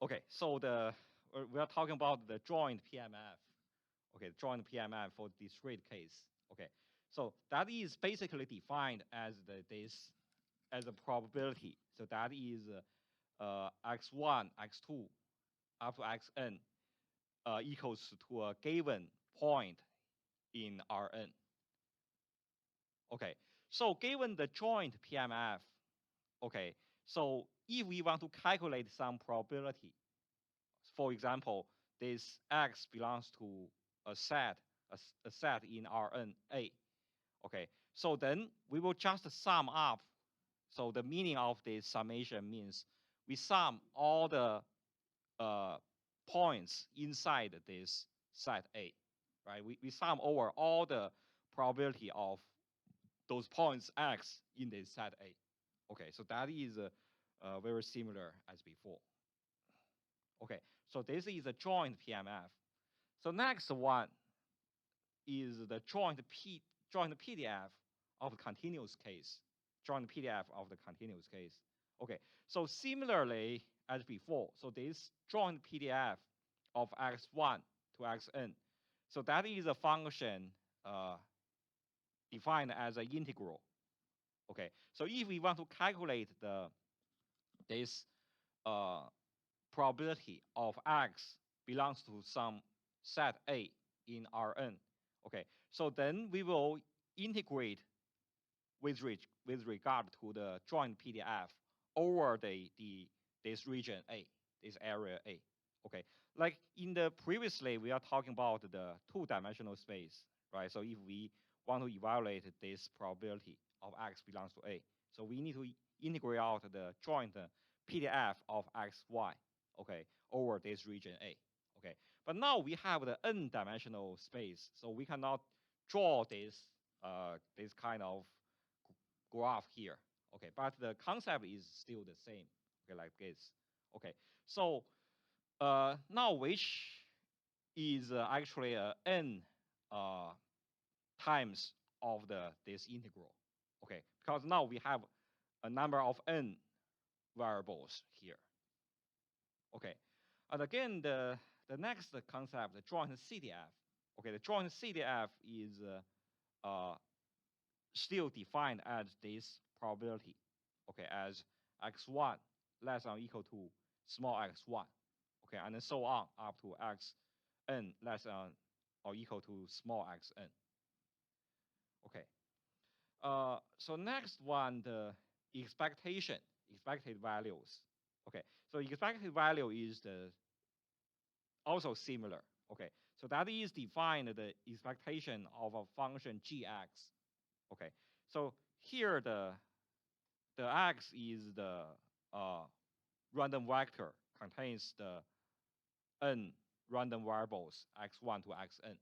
Okay, so we are talking about the joint PMF. Okay, joint PMF for discrete case. Okay, so that is basically defined as this as a probability. So that is x1, x2 up to xn equals to a given point in Rn. Okay, so given the joint PMF, okay, so if we want to calculate some probability, for example, this X belongs to a set, a set in Rn A. Okay, so then we will just sum up. So the meaning of this summation means we sum all the points inside this set A, right? We sum over all the probability of those points X in this set A. Okay, so that is very similar as before. Okay, so this is a joint PMF. So next one is the joint PDF of the continuous case. Joint PDF of the continuous case. Okay, so similarly as before, so this joint PDF of x1 to xn, so that is a function defined as an integral. Okay, so if we want to calculate this probability of x belongs to some set A in Rn, okay, so then we will integrate with regard to the joint PDF over this region A, this area A. Okay, like in the previously we are talking about the two-dimensional space, right? So if we want to evaluate this probability of X belongs to A, so we need to integrate out the joint PDF of XY, okay, over this region A. Okay, but now we have the n-dimensional space, so we cannot draw this this kind of graph here. Okay, but the concept is still the same. Okay, like this. Okay, so now which is actually n times of this integral. Okay, because now we have a number of n variables here. Okay, and again the next concept, the joint CDF. Okay, the joint CDF is still defined as this probability, okay, as x1 less than or equal to small x1, okay, and then so on up to xn less than or equal to small xn. Okay, so next one, the expected values. Okay, so expected value is also similar. Okay, so that is defined the expectation of a function gx. Okay, so here the x is the random vector contains the n random variables x1 to xn,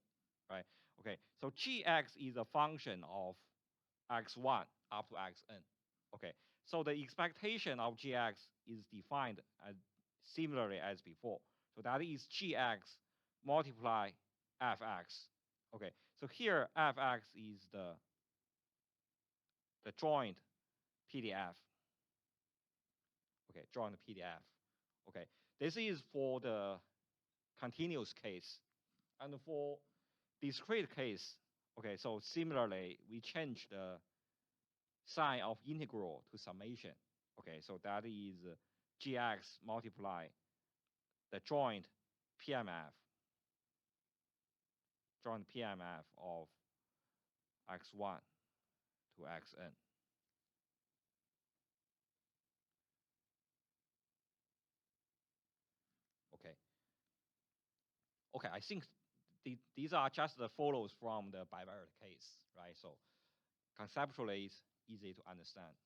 right? Okay, so gx is a function of x1 up to xn. Okay, so the expectation of gx is defined as similarly as before. So that is gx multiply fx. Okay, so here fx is the joint PDF. Okay, joint PDF. Okay, this is for the continuous case. And for discrete case, okay, so similarly, we change the sign of integral to summation. Okay, so that is gx multiply the joint PMF of x1 to xn. Okay. Okay, I think these are just the follows from the bivariate case, right? So conceptually, it's easy to understand.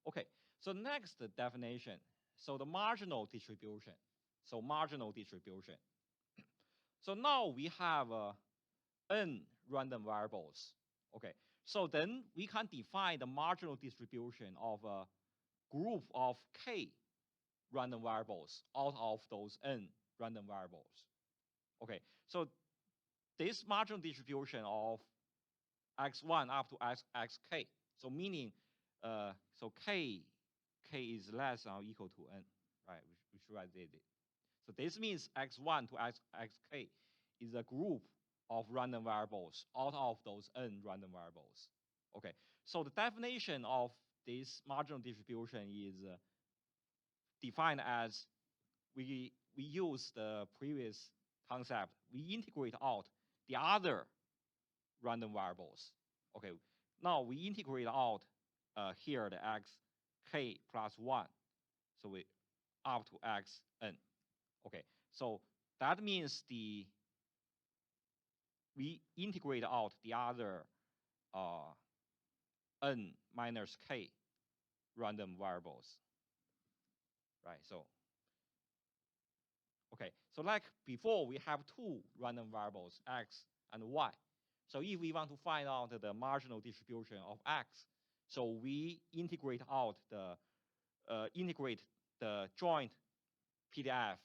Okay, so next definition. So the marginal distribution. So marginal distribution. So now we have n random variables. Okay, so then we can define the marginal distribution of a group of k random variables out of those n random variables. Okay, so this marginal distribution of x1 up to xk, so meaning, so k is less than or equal to n, right? We should write it. So this means x1 to xk is a group of random variables out of those n random variables. Okay, so the definition of this marginal distribution is defined as we use the previous concept. We integrate out the other random variables. Okay, now we integrate out here the xk plus 1. So we up to xn. Okay, so that means we integrate out the other n minus k random variables, right? So, okay, so like before, we have two random variables, x and y. So if we want to find out the marginal distribution of x, so we integrate out the joint PDF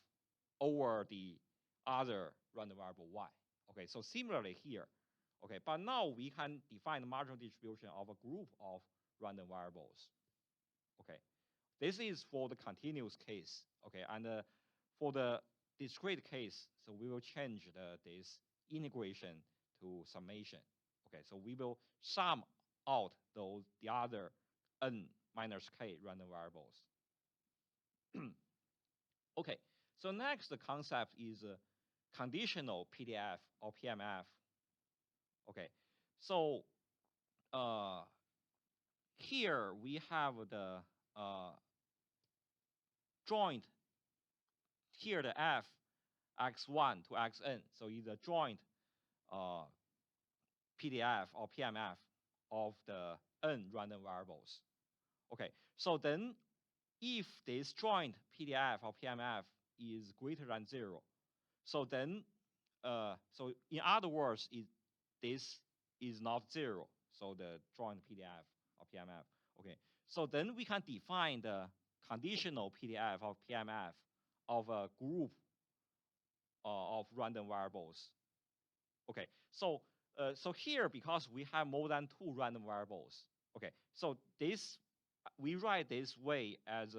over the other random variable y. Okay, so similarly here. Okay, but now we can define the marginal distribution of a group of random variables. Okay, this is for the continuous case. Okay, and for the discrete case, so we will change this integration to summation. Okay, so we will sum out the other n minus k random variables. Okay, so next the concept is conditional PDF or PMF. Okay, so here we have the joint, here the f x1 to xn, so is a joint PDF or PMF of the n random variables. Okay, so then if this joint PDF or PMF is greater than 0, so then, so in other words, this is not 0, so the joint PDF or PMF. Okay, so then we can define the conditional PDF or PMF of a group of random variables. Okay, so so here, because we have more than 2 random variables, okay, so this we write this way as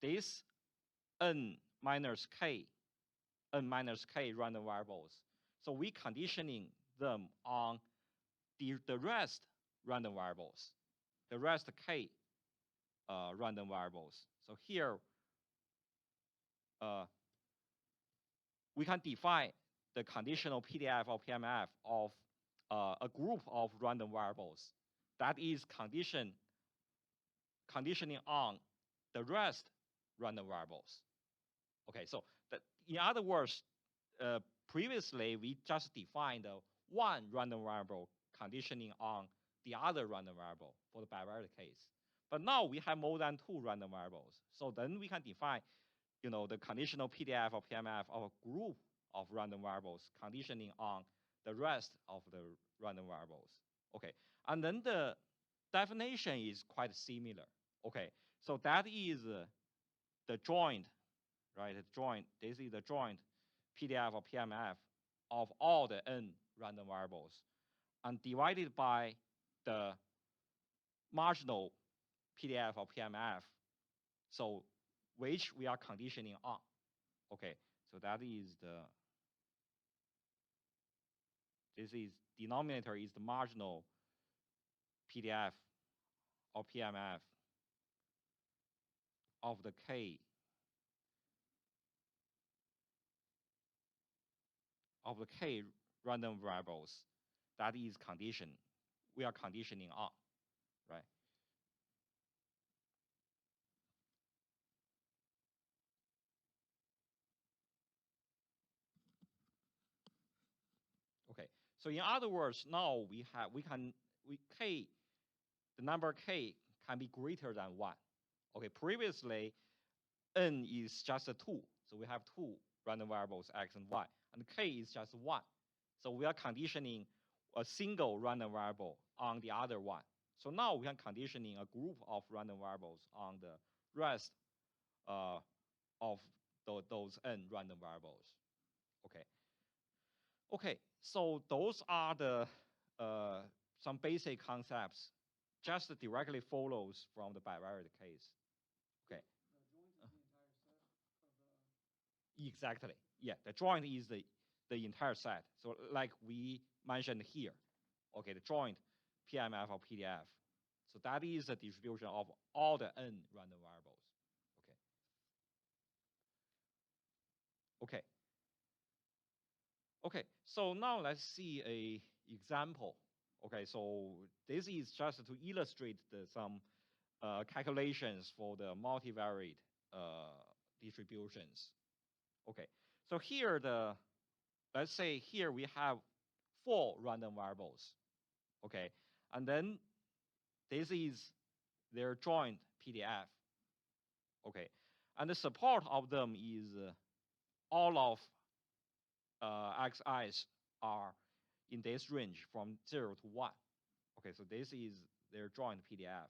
this n minus k random variables. So we conditioning them on the rest random variables, the rest k random variables. So here we can define the conditional PDF or PMF of a group of random variables that is conditioning on the rest random variables. Okay, so in other words, previously we just defined one random variable conditioning on the other random variable for the bivariate case. But now we have more than 2 random variables. So then we can define, the conditional PDF or PMF of a group of random variables conditioning on the rest of the random variables. Okay, and then the definition is quite similar. Okay, so that is the joint, right? This is the joint PDF or PMF of all the n random variables, and divided by the marginal PDF or PMF, so which we are conditioning on. Okay, so that is denominator is the marginal PDF or PMF of the k random variables that is we are conditioning on, right? Okay, so in other words, now the number k can be greater than 1. Okay, previously n is just a 2, so we have 2 random variables x and y, and k is just 1. So we are conditioning a single random variable on the other one. So now we are conditioning a group of random variables on the rest of those n random variables. Okay. Okay, so those are the some basic concepts, just directly follows from the bivariate case. Okay. The joint of the entire set of the. Exactly. Yeah, the joint is the entire set. So like we mentioned here, okay, the joint PMF or PDF. So that is the distribution of all the n random variables. Okay. Okay. So now let's see a example. Okay, so this is just to illustrate some calculations for the multivariate distributions. Okay, so here let's say here we have 4 random variables. Okay, and then this is their joint PDF. Okay, and the support of them is all of xi's are in this range from 0 to 1. Okay, so this is their joint PDF.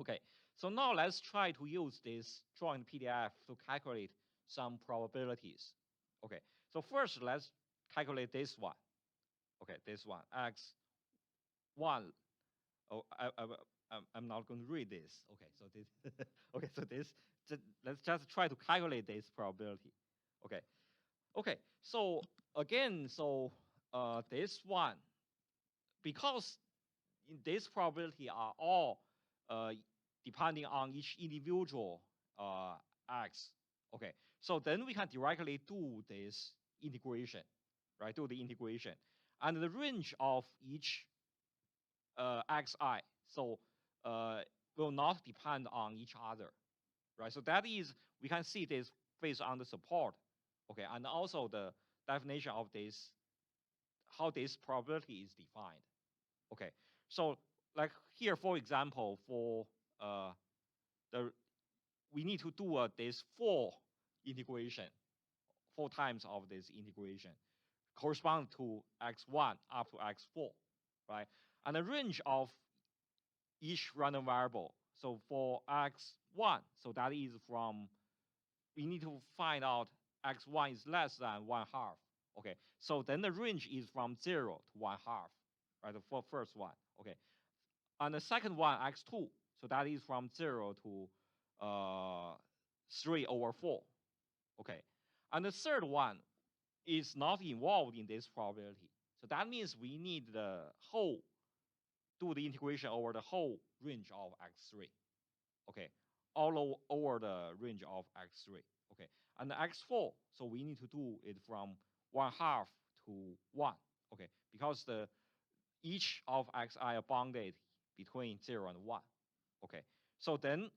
Okay, so now let's try to use this joint PDF to calculate some probabilities. Okay, so first let's calculate this one. Okay, this one, x1. Oh, I'm not going to read this. Okay, so this, okay, so let's just try to calculate this probability. Okay, okay, so again, so this one, because in this probability are all depending on each individual x. Okay, so then we can directly do this integration, right? Do the integration, and the range of each xi, so will not depend on each other, right? So that is, we can see this based on the support, okay, and also the definition of this, how this probability is defined. Okay, so like here, for example, for we need to do this 4 integration, 4 times of this integration, correspond to x1 up to x4, right? And the range of each random variable. So for x1, so that is from, we need to find out x1 is less than 1/2. Okay, so then the range is from 0 to 1/2, right? For first one, okay. And the second one, x2, so that is from 0 to 3/4. Okay, and the third one is not involved in this probability. So that means we need do the integration over the whole range of x3. Okay, all over the range of x3. Okay, and the x4, so we need to do it from 1/2 to 1. Okay, because each of xi are bounded between 0 and 1. Okay, so then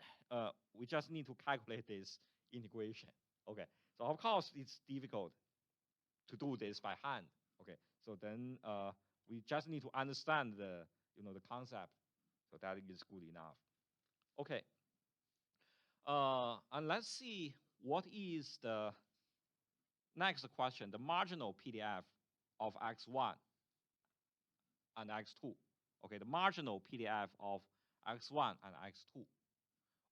we just need to calculate this integration. Okay, so of course it's difficult to do this by hand. Okay, so then we just need to understand the concept, so that is good enough. Okay, and let's see what is the next question, the marginal PDF of x1 and x2. Okay, the marginal PDF of x1 and x2.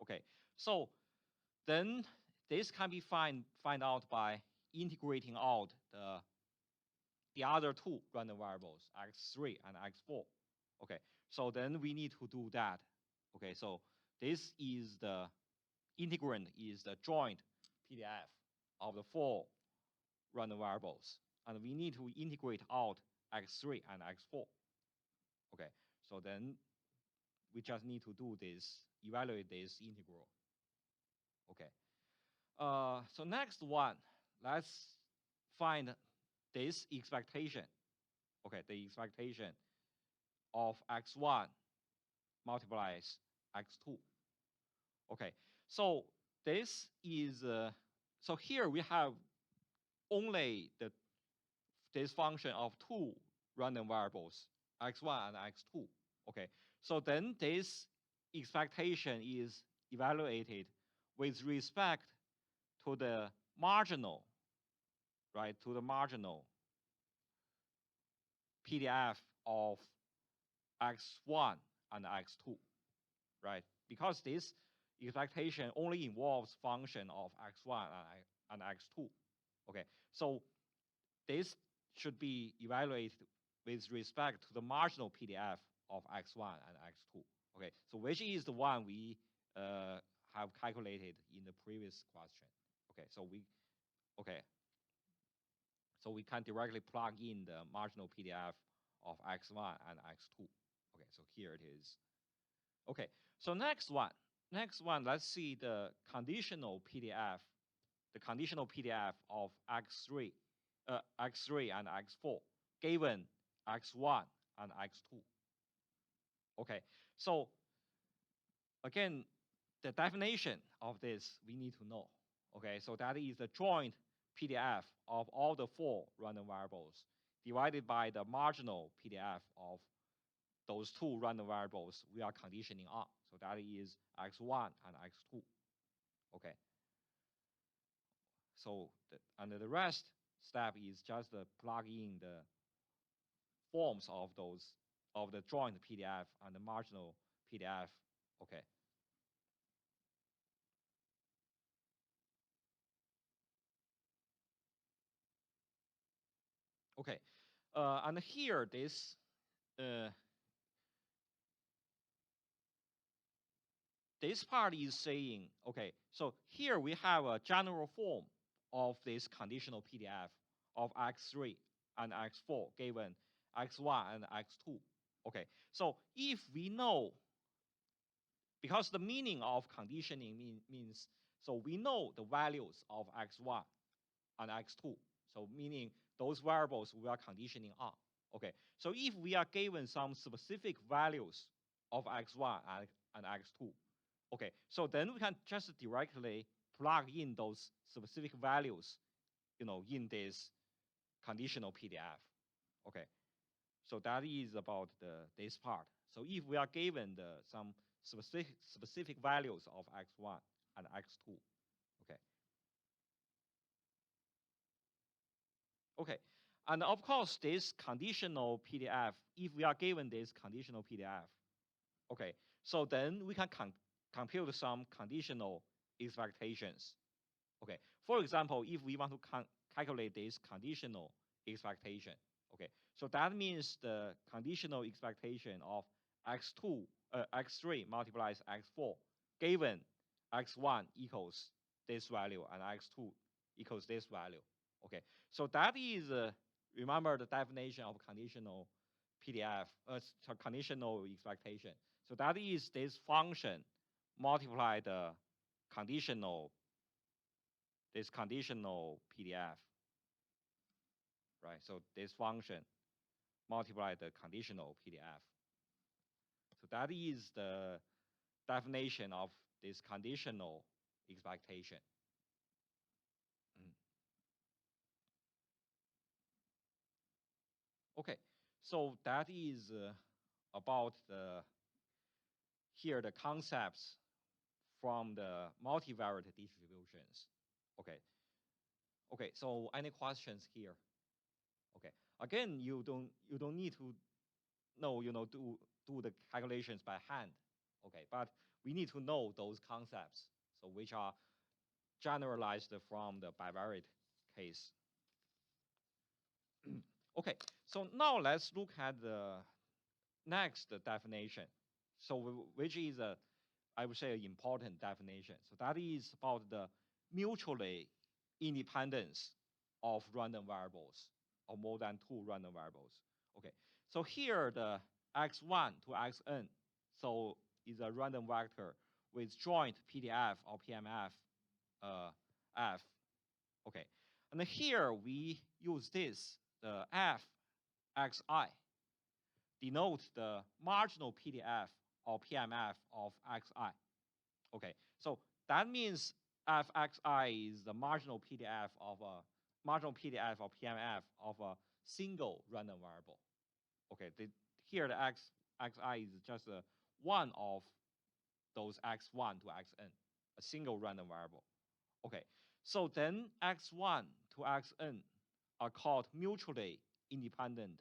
Okay, so then this can be find out by integrating out the other 2 random variables, x3 and x4. Okay, so then we need to do that. Okay, so this is the integrand is the joint PDF of the 4 random variables, and we need to integrate out x3 and x4. Okay, so then we just need to do this, evaluate this integral. Okay, so next one, let's find this expectation. Okay, the expectation of x1 multiplies x2. Okay, so this is so here we have only this function of 2 random variables, x1 and x2. Okay, so then this expectation is evaluated with respect to the marginal, right? To the marginal PDF of x1 and x2, right? Because this expectation only involves function of x1 and x2. Okay, so this should be evaluated with respect to the marginal PDF of x1 and x2. Okay, so which is the one we have calculated in the previous question. Okay, so Okay, so we can directly plug in the marginal PDF of X1 and X2. Okay, so here it is. Okay, so next one, let's see the conditional PDF, of X3 and X4 given X1 and X2. Okay, so again, the definition of this we need to know. Okay, so that is the joint PDF of all the 4 random variables divided by the marginal PDF of those 2 random variables we are conditioning on. So that is X1 and X2. Okay. So and the rest step is just plug in the forms of the joint PDF and the marginal PDF. Okay. Okay. And here this part is saying, okay, so here we have a general form of this conditional PDF of X3 and X4 given X1 and X2. Okay, so if we know, because the meaning of conditioning means, so we know the values of X1 and X2, so meaning those variables we are conditioning on. Okay, so if we are given some specific values of X1 and X2, okay, so then we can just directly plug in those specific values, in this conditional PDF. Okay, so that is about this part. So if we are given some specific values of X1 and X2, okay. Okay, and of course this conditional PDF, if we are given this conditional PDF, okay, so then we can compute some conditional expectations. Okay, for example, if we want to calculate this conditional expectation, okay, so that means the conditional expectation of X3 multiplies X4 given X1 equals this value and X2 equals this value. Okay, so that is, remember the definition of conditional PDF, conditional expectation. So that is this function multiply the conditional PDF, right? So this function multiply the conditional PDF. So that is the definition of this conditional expectation. Okay, so that is about the concepts from the multivariate distributions. Okay. Okay, so any questions here? Okay. Again, you don't need to do the calculations by hand. Okay, but we need to know those concepts, so which are generalized from the bivariate case. Okay, so now let's look at the next definition. So which is I would say an important definition. So that is about the mutually independence of random variables, or more than 2 random variables. Okay, so here the x1 to xn, so is a random vector with joint PDF or PMF f. Okay, and here we use this, the f xi, denote the marginal PDF or PMF of xi. Okay, so that means fxi is the marginal PDF or PMF of a single random variable. Okay, here the xi is just one of those x1 to xn, a single random variable. Okay, so then x1 to xn are called mutually independent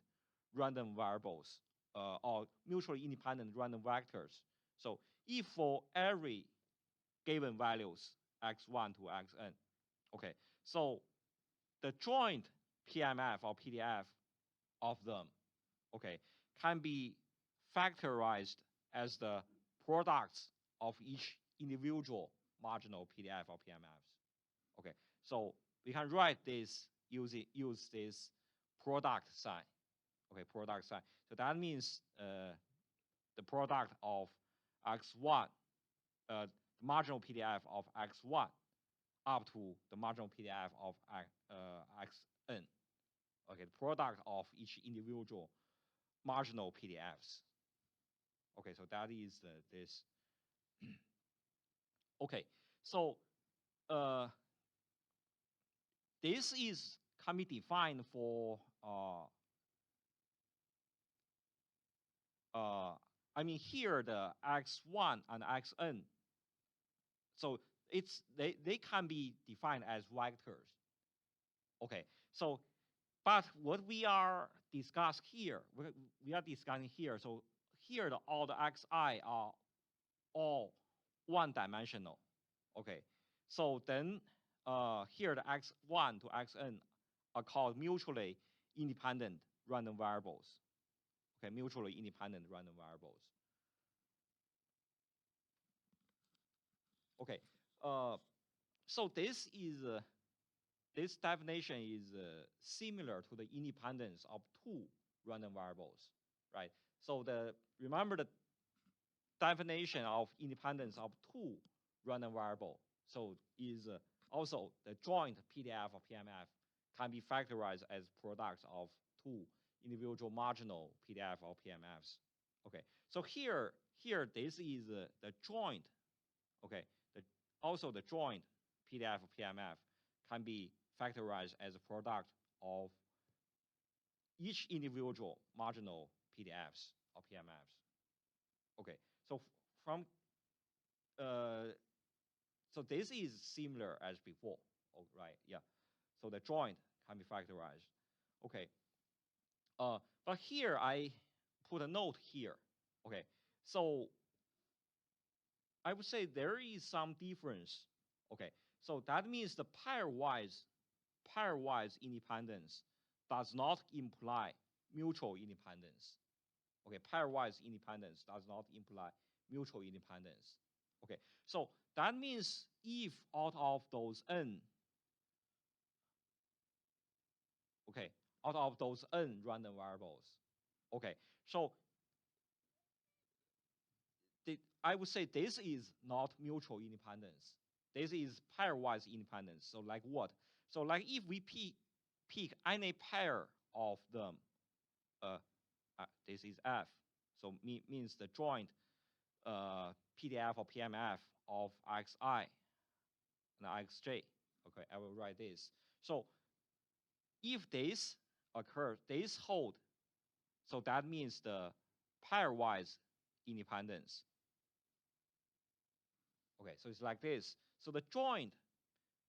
random variables, or mutually independent random vectors. So if for every given values x1 to xn, okay, so the joint PMF or PDF of them, okay, can be factorized as the products of each individual marginal PDF or PMFs. Okay, so we can write this use this product sign. Okay, product sign. So that means the product of x1, the marginal PDF of x1 up to the marginal PDF of xn. Okay, the product of each individual marginal PDFs. Okay, so that is this. Okay, so this can be defined for I mean here the x1 and xn. So they can be defined as vectors. Okay, so but what we are discussing here, so here all the xi are all one-dimensional. Okay, so then here the x1 to xn are called mutually independent random variables. Okay, mutually independent random variables. Okay, so this definition is similar to the independence of two random variables, right? So remember the definition of independence of two random variable. So is also the joint PDF or PMF can be factorized as products of two individual marginal PDF or PMFs. Okay, so here this is the joint. Okay, also the joint PDF or PMF can be factorized as a product of each individual marginal PDFs or PMFs. Okay, so from so this is similar as before, oh, right? Yeah. So the joint can be factorized. Okay. But here I put a note here. Okay. So I would say there is some difference. Okay. So that means the pairwise independence does not imply mutual independence. Okay, pairwise independence does not imply mutual independence. Okay, so that means if out of those n, okay, out of those n random variables, okay, so I would say this is not mutual independence. This is pairwise independence. So like what? So like if we pick any pair of them, this is F. So means the joint PDF or PMF of xi and xj. Okay, I will write this. So if this occurs, this hold, so that means the pairwise independence. Okay, so it's like this. So the joint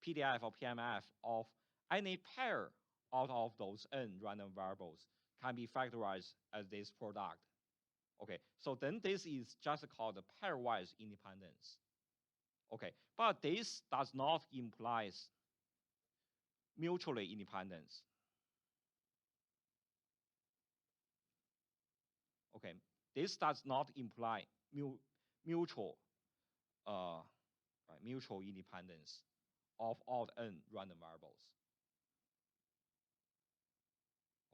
PDF or PMF of any pair out of those n random variables can be factorized as this product. Okay, so then this is just called the pairwise independence. Okay, but this does not imply mutually independence. Okay, this does not imply mutual independence of all n random variables.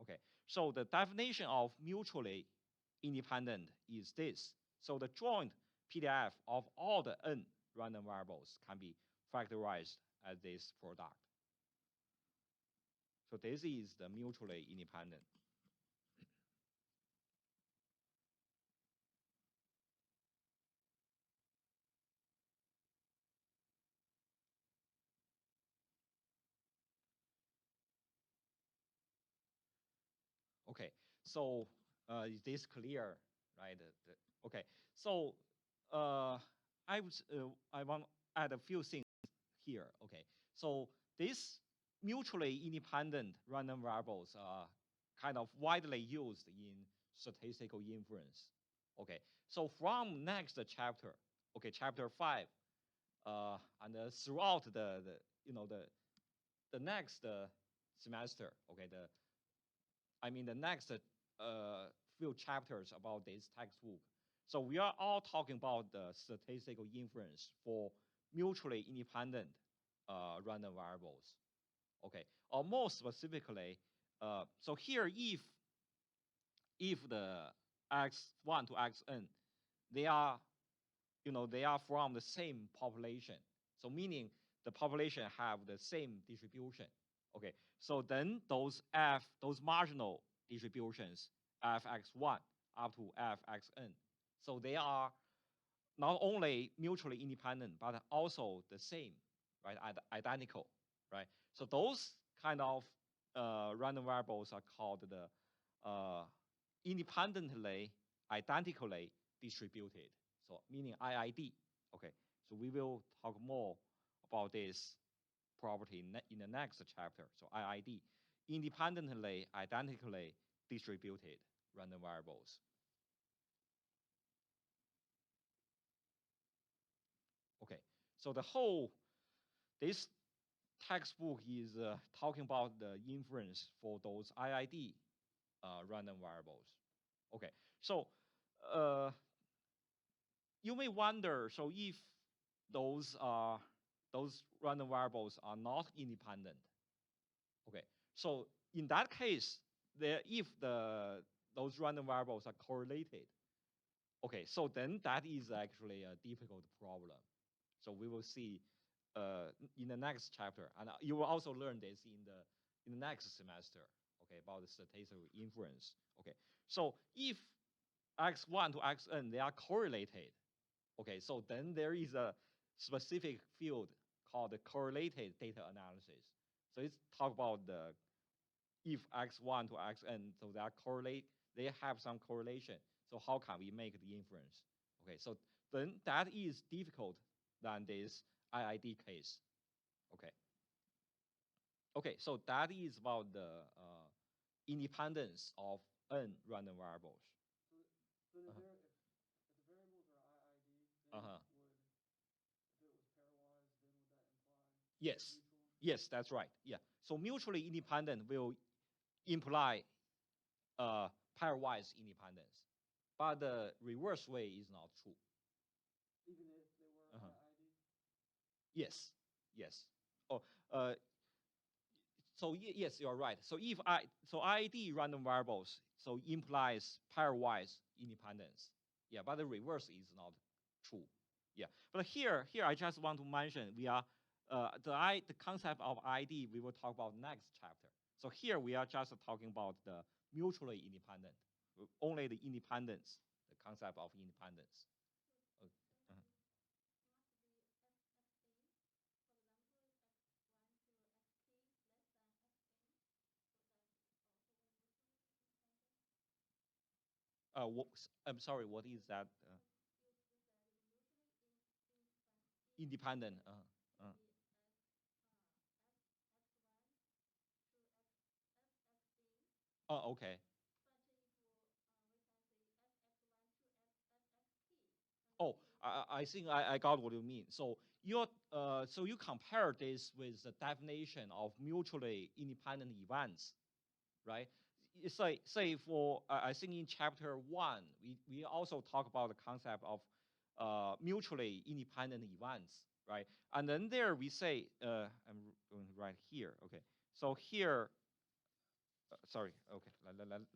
Okay, so the definition of mutually independent is this. So the joint PDF of all the n random variables can be factorized as this product. So this is the mutually independent. Okay, so is this clear, right? Okay, so I want to add a few things here. Okay, so these mutually independent random variables are kind of widely used in statistical inference. Okay, so from next chapter, okay, chapter 5, and throughout the next semester, okay, the next few chapters about this textbook. So we are all talking about the statistical inference for mutually independent random variables. Okay, or more specifically, so here if the x1 to xn, they are from the same population. So meaning the population have the same distribution. Okay, so then those marginal distributions fx1 up to fxn, so they are not only mutually independent but also the same, right? Identical, right? So those kind of random variables are called the independently identically distributed. So meaning IID. Okay, so we will talk more about this property in the next chapter. So IID, independently identically distributed random variables. Okay, so this textbook is talking about the inference for those IID random variables. Okay, so you may wonder, so if those random variables are not independent, okay, so in that case, if those random variables are correlated, okay, so then that is actually a difficult problem. So we will see in the next chapter, and you will also learn this in the next semester, okay, about the statistical inference. Okay, so if x1 to xn, they are correlated, okay, so then there is a specific field called the correlated data analysis. So it's talk about the if x1 to xn, so they are they have some correlation. So how can we make the inference? Okay, so then that is difficult than this IID case. Okay. Okay, so that is about the independence of n random variables. So if the variables are IID, then Uh-huh. if it was pairwise, then would that imply Yes. mutual? Yes, that's right. Yeah. So mutually independent will imply pairwise independence, but the reverse way is not true. Even if they were IID? Yes. Yes. Oh, so yes, you're right. So if IID random variables so implies pairwise independence. Yeah, but the reverse is not true. Yeah, but here I just want to mention we are the concept of ID we will talk about next chapter. So here we are just talking about the mutually independent, only the independence, the concept of independence. I'm sorry, what is that? Independent. Oh, okay. Oh, I think I got what you mean. So so you compare this with the definition of mutually independent events, right? It's like, say for I think in chapter 1 we also talk about the concept of mutually independent events, right? And then there we say I'm going to write here. Okay, so here. Sorry. Okay,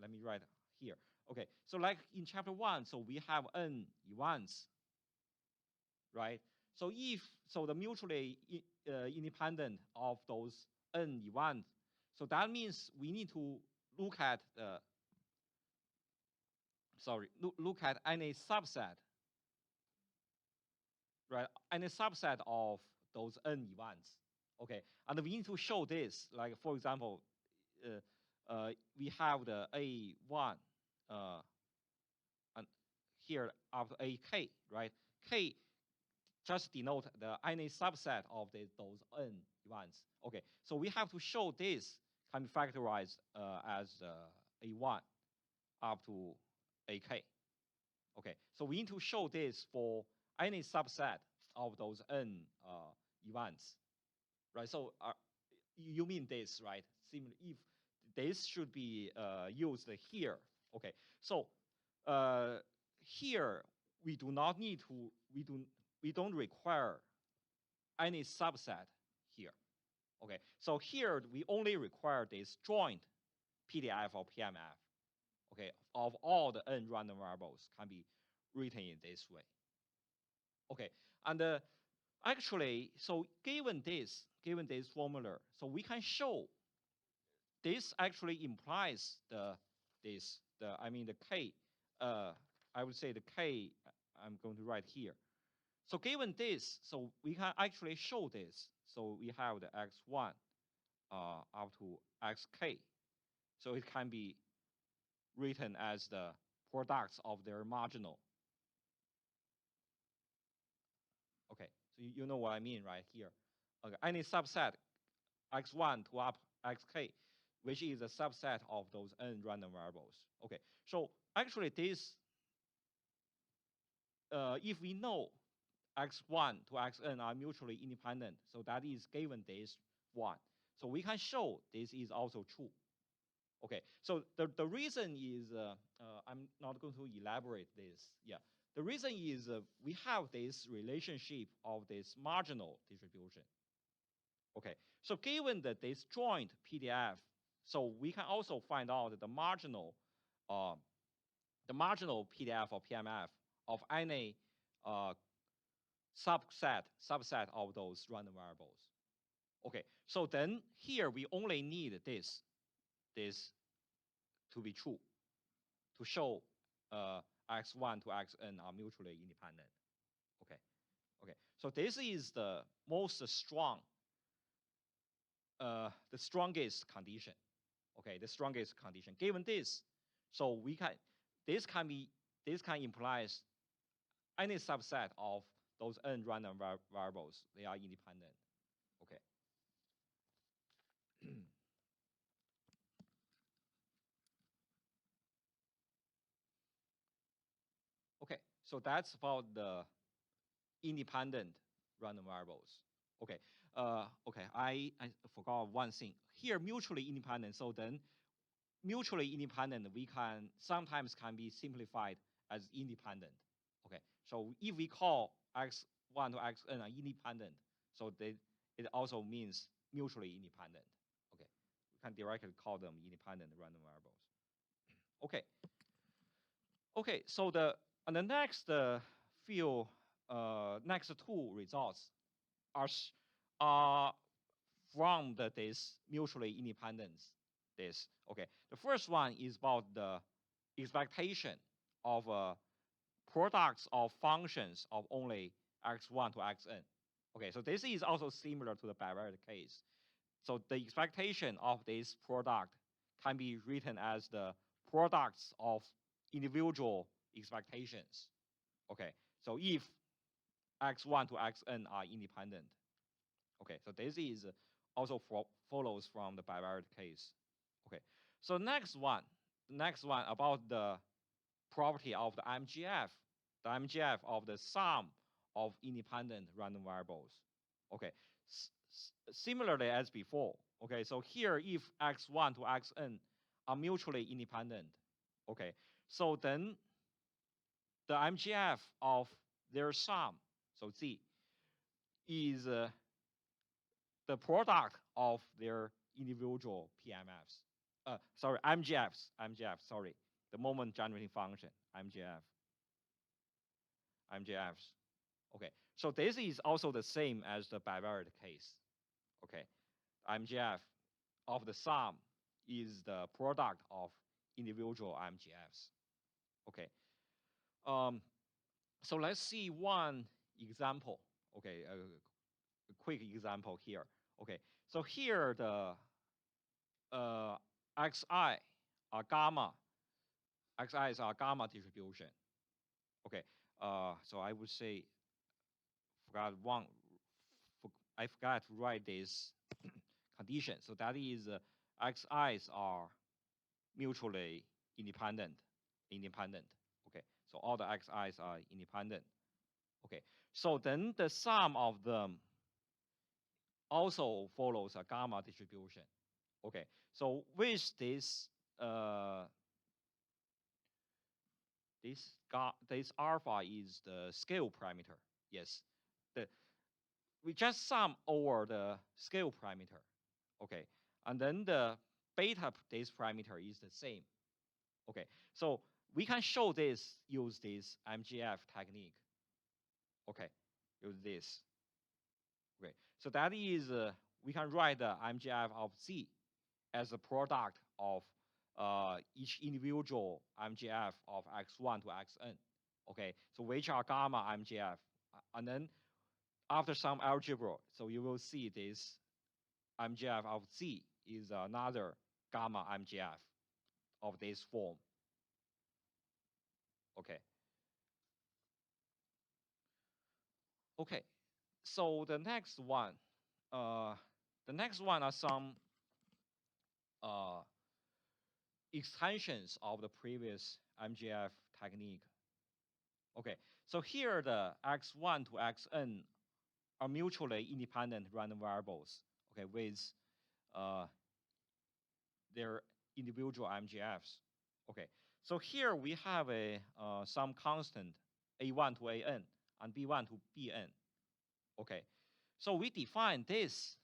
let me write here. Okay, so like in chapter 1, so we have n events, right? So the mutually independent of those n events, so that means we need to look at look at any subset, right? Any subset of those n events. Okay, and we need to show this. Like for example, we have the A1 and here after AK, right? K just denote the any subset of those n events. Okay, so we have to show this can be factorized as A1 up to AK. Okay, so we need to show this for any subset of those n events, right? So you mean this, right? Similarly, if this should be used here. Okay, so here we do not need to we don't require any subset here. Okay, so here we only require this joint PDF or PMF. Okay, of all the n random variables can be written in this way. Okay, and actually, so given this formula, so we can show this actually implies the k. I would say the k. I'm going to write here. So given this, so we can actually show this. So we have the x1 up to xk. So it can be written as the products of their marginal. Okay, so you know what I mean right here. Okay, any subset x1 to up xk, which is a subset of those n random variables. Okay, so actually this, if we know x1 to xn are mutually independent, so that is given this one. So we can show this is also true. Okay, so the reason is, I'm not going to elaborate this. Yeah, the reason is we have this relationship of this marginal distribution. Okay, so given that this joint PDF, so we can also find out that the marginal PDF or PMF of any subset of those random variables. Okay, so then here we only need this to be true to show x1 to xn are mutually independent. Okay, so this is the most strong, the strongest condition. Okay, the strongest condition. Given this, so this can implies any subset of those n random variables, they are independent. Okay. Okay, so that's about the independent random variables. Okay, I forgot one thing. Here, mutually independent, so then mutually independent, we can sometimes can be simplified as independent. Okay, so if we call x1 to xn are independent, so it also means mutually independent. Okay, we can directly call them independent random variables. Okay. Okay, so the next few next two results are from this mutually independence. Okay, the first one is about the expectation of products of functions of only x1 to xn. Okay, so this is also similar to the bivariate case. So the expectation of this product can be written as the products of individual expectations. Okay, so if x1 to xn are independent. Okay, so this is also follows from the bivariate case. Okay, so next one about the property of the MGF of the sum of independent random variables. Okay, similarly as before. Okay, so here if x1 to xn are mutually independent. Okay, so then the MGF of their sum, so Z, is the product of their individual PMFs. Sorry, MGFs, sorry. The moment generating function, MGFs. Okay, so this is also the same as the bivariate case. Okay, MGF of the sum is the product of individual MGFs. Okay, so let's see one example. Okay, a quick example here. Okay, so here the xi are gamma. Xi's are gamma distribution. Okay, so I would say I forgot to write this condition. So that is xi's are mutually independent. Okay, so all the xi's are independent. Okay, so then the sum of them also follows a gamma distribution. Okay, so with this this alpha is the scale parameter. Yes, we just sum over the scale parameter. Okay, and then the beta this parameter is the same. Okay, so we can show this, use this MGF technique. Okay, use this. Okay, so that is, we can write the MGF of Z as a product of each individual MGF of X1 to Xn. Okay, so which are gamma MGF. And then after some algebra, so you will see this MGF of Z is another gamma MGF of this form. Okay. Okay, so the next one are some extensions of the previous MGF technique. Okay, so here the X1 to Xn are mutually independent random variables, okay, with their individual MGFs. Okay, so here we have a some constant A1 to AN and B1 to Bn. Okay, so we define this,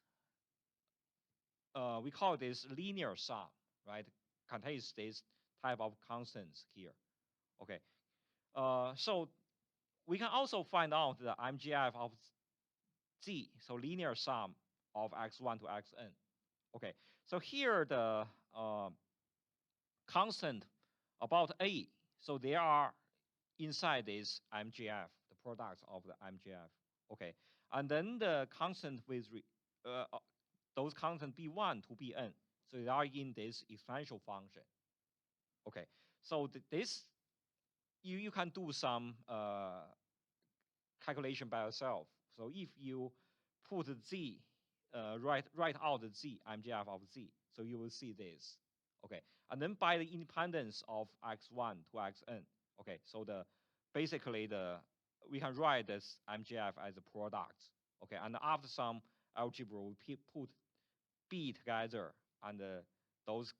we call this linear sum, right? Contains this type of constants here. Okay, so we can also find out the MGF of Z, so linear sum of X1 to Xn. Okay, so here the constant about A, so they are inside this MGF, the products of the MGF. Okay, and then the constant with those constant B1 to Bn, so they are in this exponential function. Okay, so this you can do some calculation by yourself. So if you put Z, write out the Z, MGF of Z, so you will see this. Okay, and then by the independence of X1 to Xn. Okay, so basically we can write this MGF as a product. Okay, and after some algebra, we put B together, and those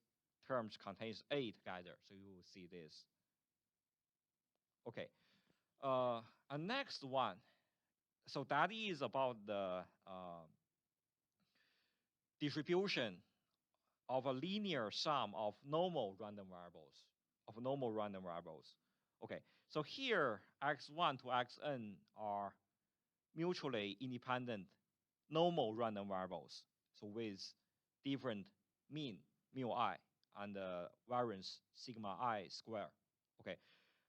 terms contains A together, so you will see this. Okay, and next one, so that is about the distribution of a linear sum of normal random variables. Okay, so here X1 to Xn are mutually independent normal random variables, so with different mean mu I and variance sigma I square. Okay,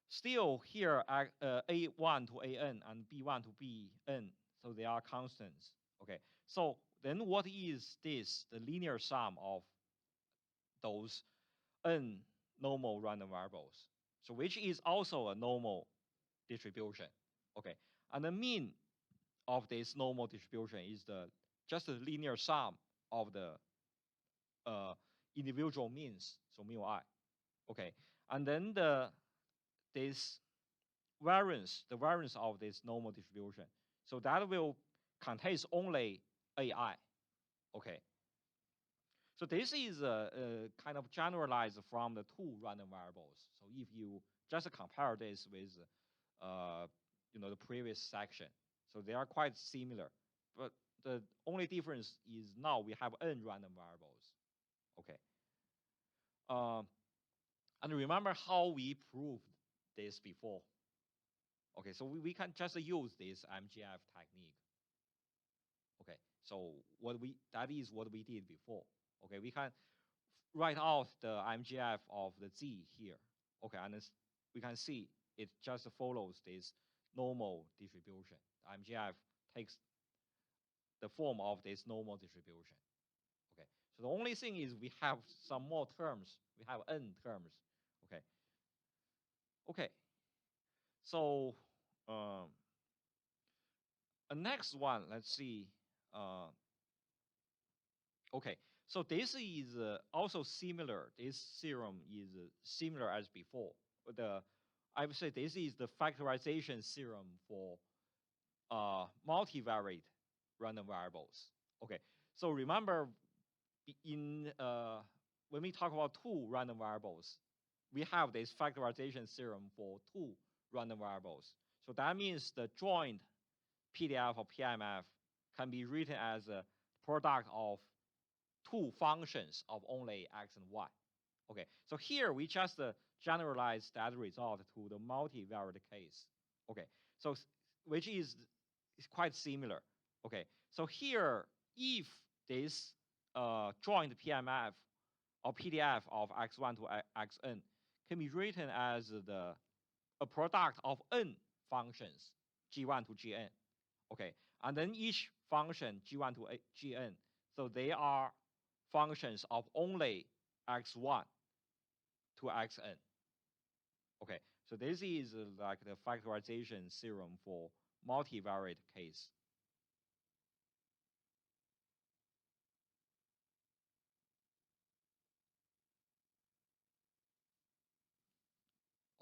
still here A1 to AN and B1 to Bn, so they are constants. Okay, so then what is this, the linear sum of those n normal random variables, so which is also a normal distribution. Okay, and the mean of this normal distribution is just the linear sum of the individual means, so mu I. Okay, and then this variance, the variance of this normal distribution, so that will contains only AI. Okay, so this is kind of generalized from the two random variables. So if you just compare this with the previous section, so they are quite similar, but the only difference is now we have n random variables. Okay, and remember how we proved this before. Okay, so we can just use this MGF technique. Okay, so that is what we did before. Okay, we can write out the MGF of the Z here. Okay, and we can see it just follows this normal distribution. The MGF takes the form of this normal distribution. Okay, so the only thing is we have some more terms. We have n terms. Okay. Okay. So the next one, let's see. Okay, so this is also similar. This theorem is similar as before. I would say this is the factorization theorem for multivariate random variables. Okay, so remember when we talk about two random variables, we have this factorization theorem for two random variables. So that means the joint PDF of PMF can be written as a product of two functions of only x and y. Okay, so here we just generalize that result to the multivariate case. Okay, so which is quite similar. Okay, so here if this joint PMF or PDF of x1 to xn can be written as a product of n functions g1 to gn. Okay, and then each function g1 to gn, so they are functions of only x1 to xn. Okay, so this is like the factorization theorem for multivariate case.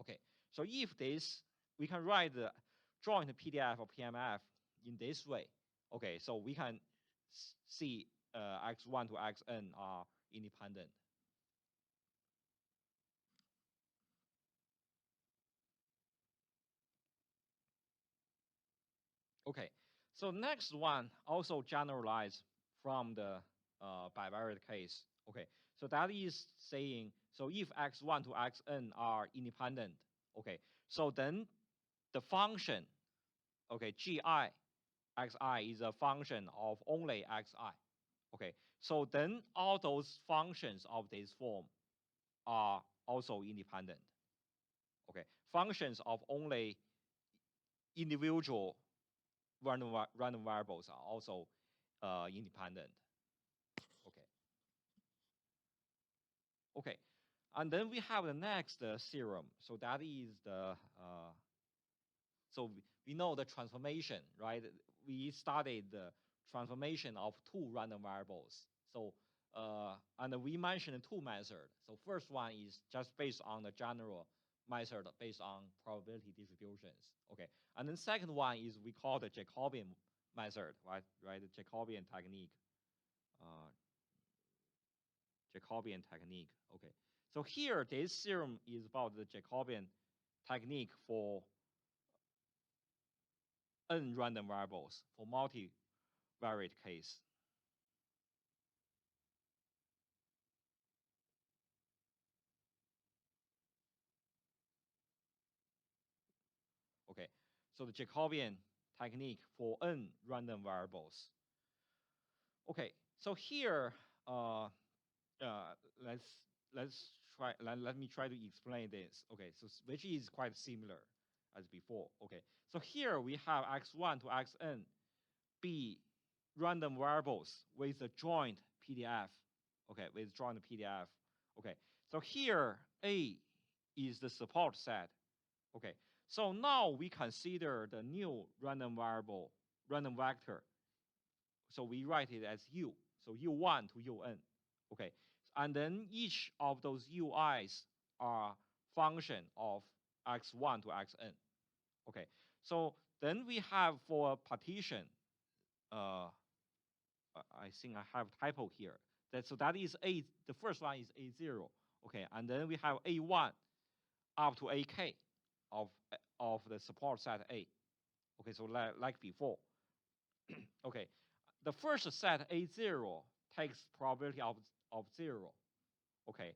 Okay, so if this, we can write the joint PDF or PMF in this way. Okay, so we can see x1 to xn are independent. Okay, so next one also generalized from the bivariate case. Okay, so that is saying, so if x1 to xn are independent, okay, so then the function, okay, gi xi is a function of only xi. Okay, so then all those functions of this form are also independent. Okay, functions of only individual random variables are also independent. Okay. Okay, and then we have the next theorem. So that is the so we know the transformation, right? We studied the transformation of two random variables. So and we mentioned two methods. So first one is just based on the general method based on probability distributions. Okay, and then second one is we call the Jacobian method, right? Right, the Jacobian technique. Jacobian technique. Okay, so here this theorem is about the Jacobian technique for n random variables for multivariate case. Okay, so the Jacobian technique for n random variables. Okay, so here let me try to explain this. Okay, so which is quite similar as before. Okay, so here we have x1 to xn be random variables with a joint PDF. Okay, with joint PDF. Okay, so here A is the support set. Okay, so now we consider the new random variable, random vector. So we write it as U. So U1 to UN. Okay, and then each of those UIs are function of x1 to xn. Okay, so then we have for partition, I think I have typo here. So that is A, the first one is A0. Okay, and then we have A1 up to AK of the support set A. Okay, so like before. Okay, the first set A0 takes probability of 0. Okay,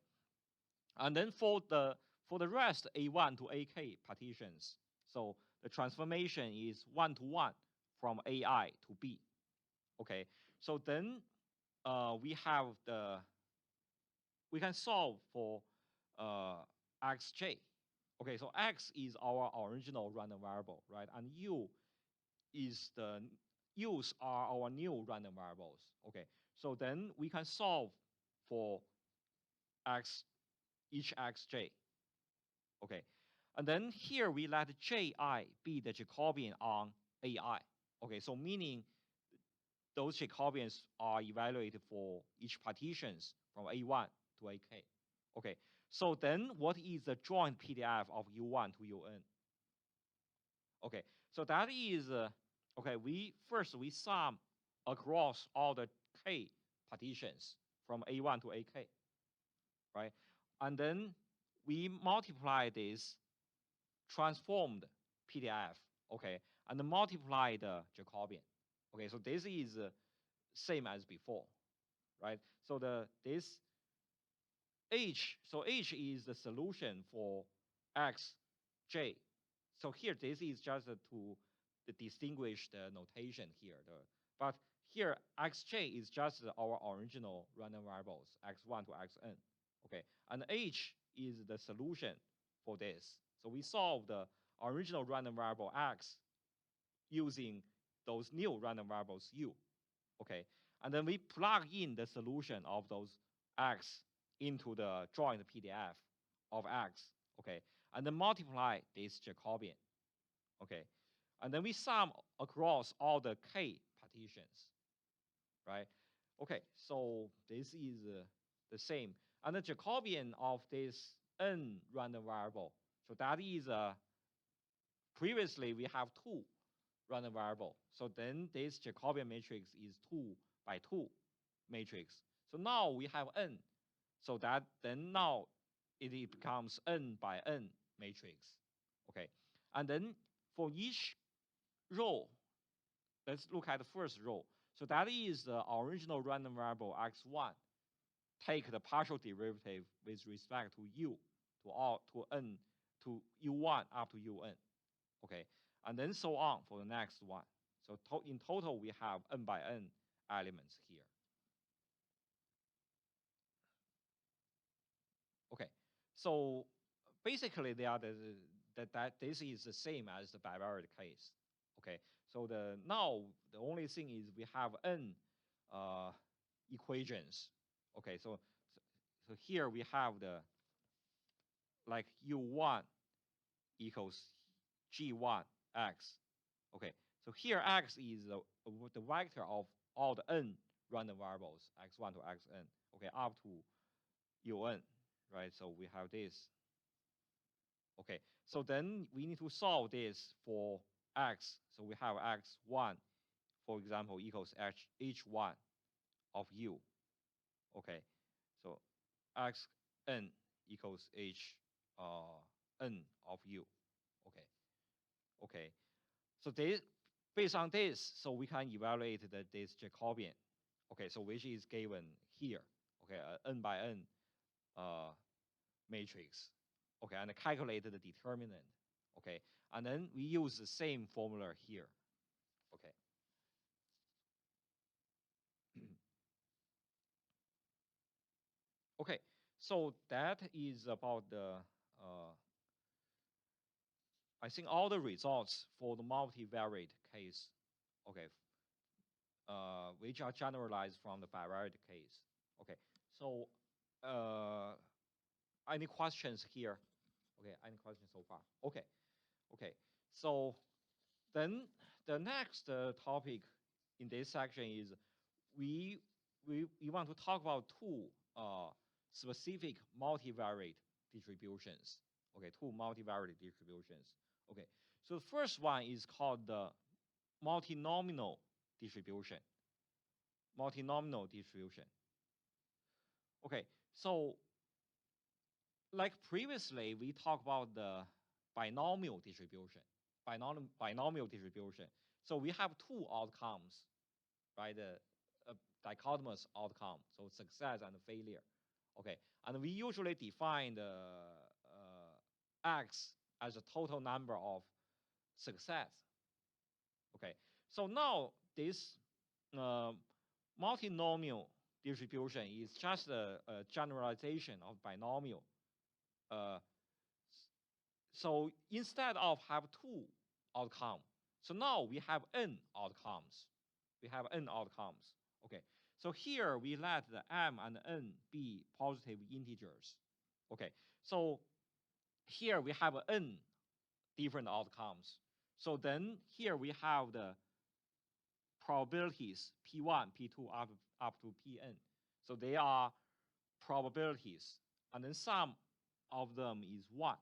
and then for the rest A1 to AK partitions, so the transformation is 1-to-1 from AI to B. Okay, so then we can solve for xj. Okay, so x is our original random variable, right? And u's are our new random variables. Okay, so then we can solve for each xj. Okay, and then here we let ji be the Jacobian on ai. Okay, so meaning those Jacobians are evaluated for each partitions from A1 to AK. Okay, so then what is the joint PDF of U1 to UN? Okay, so that is, okay, we sum across all the K partitions from A1 to AK, right? And then we multiply this transformed PDF, okay, and multiply the Jacobian. Okay, so this is same as before. right? So this H, so H is the solution for Xj. So here this is just to distinguish the notation here. But here Xj is just our original random variables, X1 to Xn. Okay, and H is the solution for this. So we solve the original random variable X using those new random variables U. Okay, and then we plug in the solution of those X into the joint PDF of X. Okay, and then multiply this Jacobian. Okay, and then we sum across all the K partitions, right? Okay, so this is the same. And the Jacobian of this n random variable, so that is previously we have 2 random variable. So then this Jacobian matrix is 2 by 2 matrix. So now we have n. So that then now it becomes n by n matrix. Okay, and then for each row, let's look at the first row. So that is the original random variable x1. Take the partial derivative with respect to u to n to u1 up to un. Okay, and then so on for the next one. So in total, we have n by n elements here. Okay, so basically they are that this is the same as the bivariate case. Okay, so now the only thing is we have n equations. Okay, so here we have the like u1 equals g1 x. Okay, so here x is the vector of all the n random variables x1 to xn. Okay, up to un, right? So we have this. Okay, so then we need to solve this for x. So we have x1, for example, equals h1 of u. Okay, so xn equals n of u. Okay, okay. So based on this, so we can evaluate this Jacobian. Okay, so which is given here. Okay, n by n matrix. Okay, and calculate the determinant. Okay, and then we use the same formula here. Okay. Okay, so that is about the I think all the results for the multivariate case. Okay, which are generalized from the bivariate case. Okay, so any questions here? Okay, any questions so far? Okay, okay. So then the next topic in this section is we want to talk about 2 specific multivariate distributions. Okay, 2 multivariate distributions. Okay, so the first one is called the multinomial distribution. Multinomial distribution. Okay, so like previously, we talked about the binomial distribution. Binomial distribution. So we have 2 outcomes, right? The dichotomous outcome, so success and failure. Okay, and we usually define the x as a total number of success. Okay, so now this multinomial distribution is just a generalization of binomial. So instead of have 2 outcomes, so now we have n outcomes. We have n outcomes. Okay, so here we let the m and n be positive integers. Okay, so here we have n different outcomes. So then here we have the probabilities P1, P2 up to Pn. So they are probabilities, and then sum of them is 1.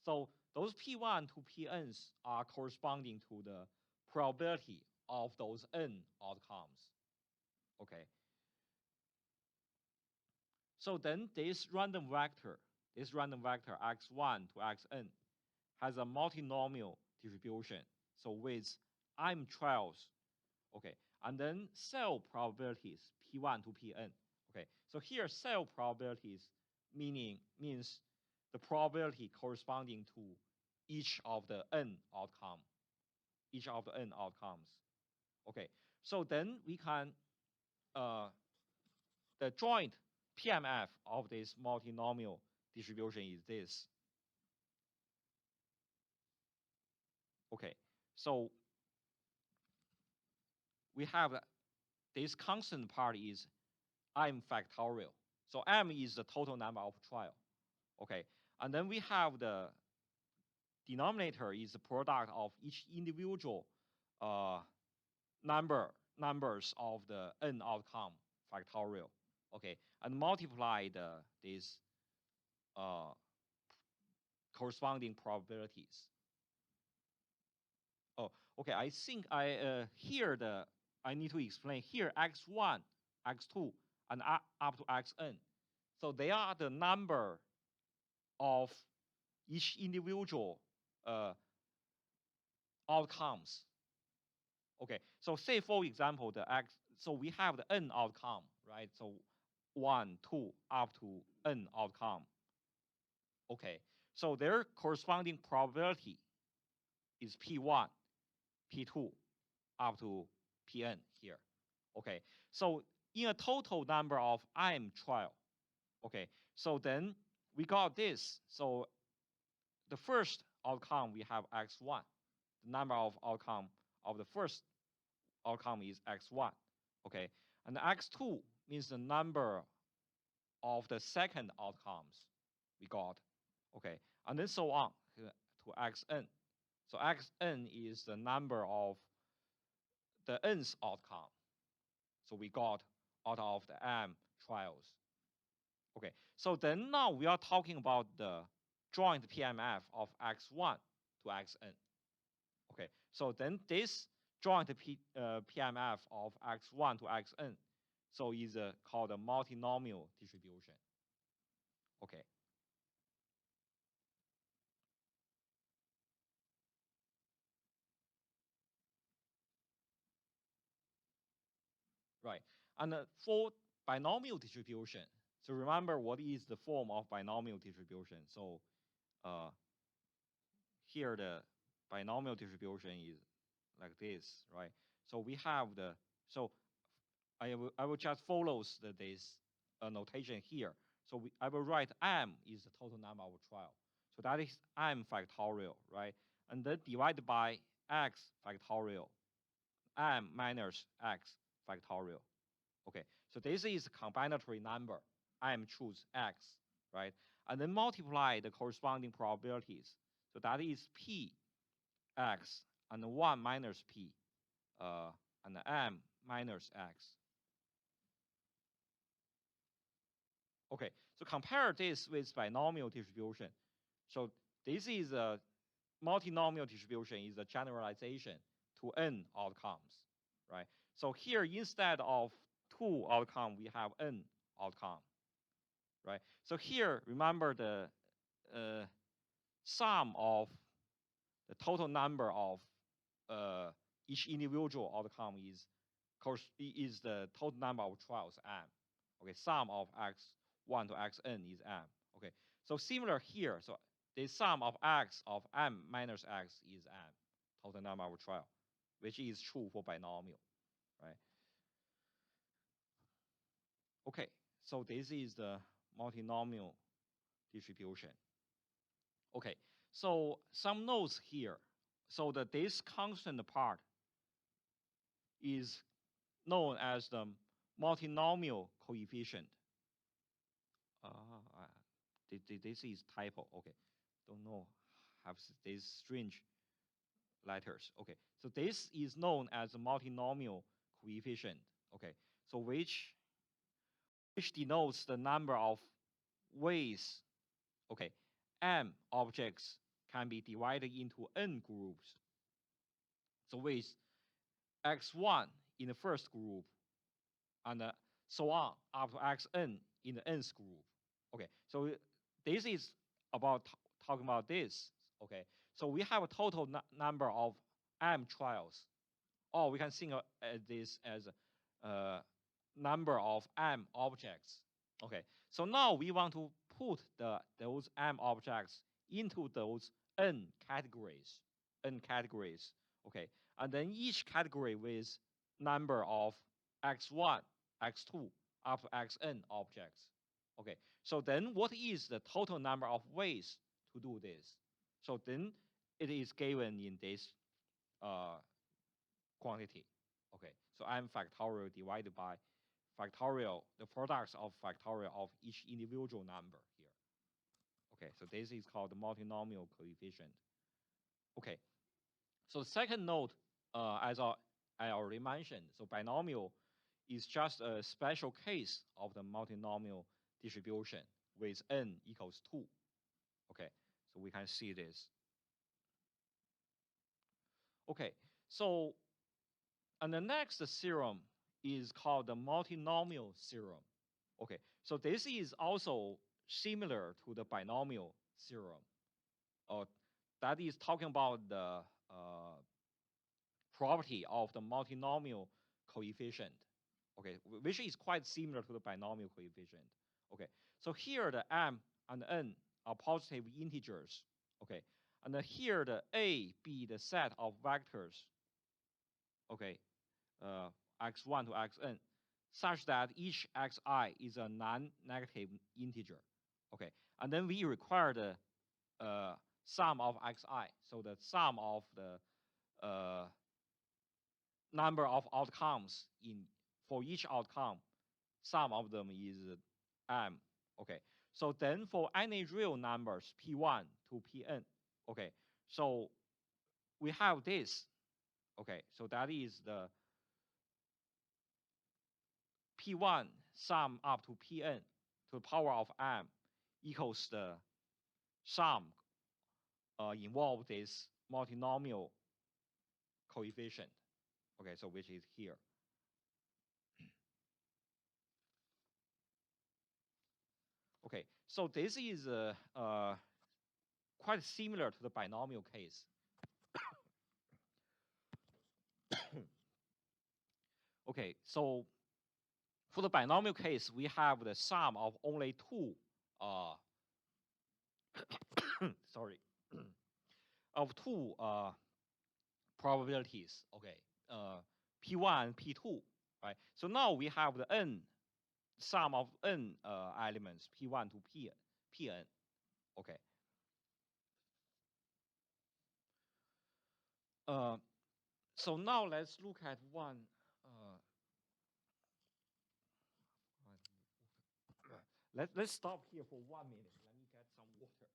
So those P1 to Pn's are corresponding to the probability of those n outcomes. Okay. So then this random vector x1 to xn has a multinomial distribution. So with m trials, okay, and then cell probabilities P1 to Pn. Okay, so here cell probabilities means the probability corresponding to each of the n outcomes. Okay, so then we can the joint PMF of this multinomial distribution is this. Okay, so we have this constant part is m factorial. So m is the total number of trial. Okay, and then we have the denominator is the product of each individual numbers of the n outcome factorial. Okay, and multiply these corresponding probabilities. Oh, okay. I think I need to explain here x1, x2, and up to xn. So they are the number of each individual outcomes. Okay. So say for example so we have the n outcome, right? So 1, 2, up to n outcome. Okay. So their corresponding probability is P1, P2, up to Pn here. Okay, so in a total number of m trial, okay, so then we got this. So the first outcome we have x1. The number of outcome of the first outcome is x1. Okay, and x2 means the number of the second outcomes we got. Okay, and then so on to xn. So xn is the number of the nth outcome. So we got out of the m trials. Okay, so then now we are talking about the joint PMF of x1 to xn. Okay, so then this joint PMF of x1 to xn, so is called a multinomial distribution. Okay. Right, and for binomial distribution, so remember what is the form of binomial distribution. So here the binomial distribution is like this, right? So we have I will just follow this notation here. So I will write m is the total number of trial. So that is m factorial, right? And then divided by x factorial, m minus x factorial. Okay, so this is a combinatory number. M choose x, right? And then multiply the corresponding probabilities. So that is p x and 1 minus p and m minus x. Okay, so compare this with binomial distribution. So this is a multinomial distribution is a generalization to n outcomes, right? So here instead of 2 outcome, we have n outcome, right? So here, remember the sum of the total number of each individual outcome is the total number of trials m. Okay, sum of x1 to xn is m. Okay, so similar here. So the sum of x of m minus x is m, total number of trial, which is true for binomial, right? Okay, so this is the multinomial distribution. Okay, so some notes here. So this constant part is known as the multinomial coefficient. This is typo. Okay, don't know, have these strange letters. Okay, so this is known as the multinomial coefficient. Okay, so which denotes the number of ways, okay, m objects can be divided into n groups. So with x1 in the first group, and so on up to xn in the nth group. Okay, so this is about talking about this. Okay, so we have a total number of m trials, or we can think of this as number of m objects. Okay, so now we want to put those m objects into those n categories. Okay, and then each category with number of x1, x2 up to xn objects. Okay, so then what is the total number of ways to do this? So then it is given in this quantity. Okay, so m factorial divided by factorial, the products of factorial of each individual number here. Okay, so this is called the multinomial coefficient. Okay, so the second note, as I already mentioned, so binomial is just a special case of the multinomial distribution with n equals 2. Okay, so we can see this. Okay, so and the next theorem is called the multinomial theorem. Okay, so this is also similar to the binomial theorem. That is talking about the property of the multinomial coefficient. Okay, which is quite similar to the binomial coefficient. Okay, so here the m and n are positive integers. Okay, and here the A, B, the set of vectors. Okay, x1 to xn, such that each xi is a non-negative integer. Okay, and then we require the sum of xi. So the sum of the number of outcomes for each outcome, sum of them is m. Okay, so then for any real numbers p1 to pn, okay, so we have this. Okay, so that is the p1 sum up to pn to the power of m equals the sum involve this multinomial coefficient. Okay, so which is here. Okay, so this is quite similar to the binomial case. Okay, so for the binomial case, we have the sum of only two, sorry, of two probabilities. Okay, P1 and P2, right? So now we have the n sum of n elements P1 to Pn. Okay. So now let's look at one. Let's stop here for 1 minute. Let me get some water.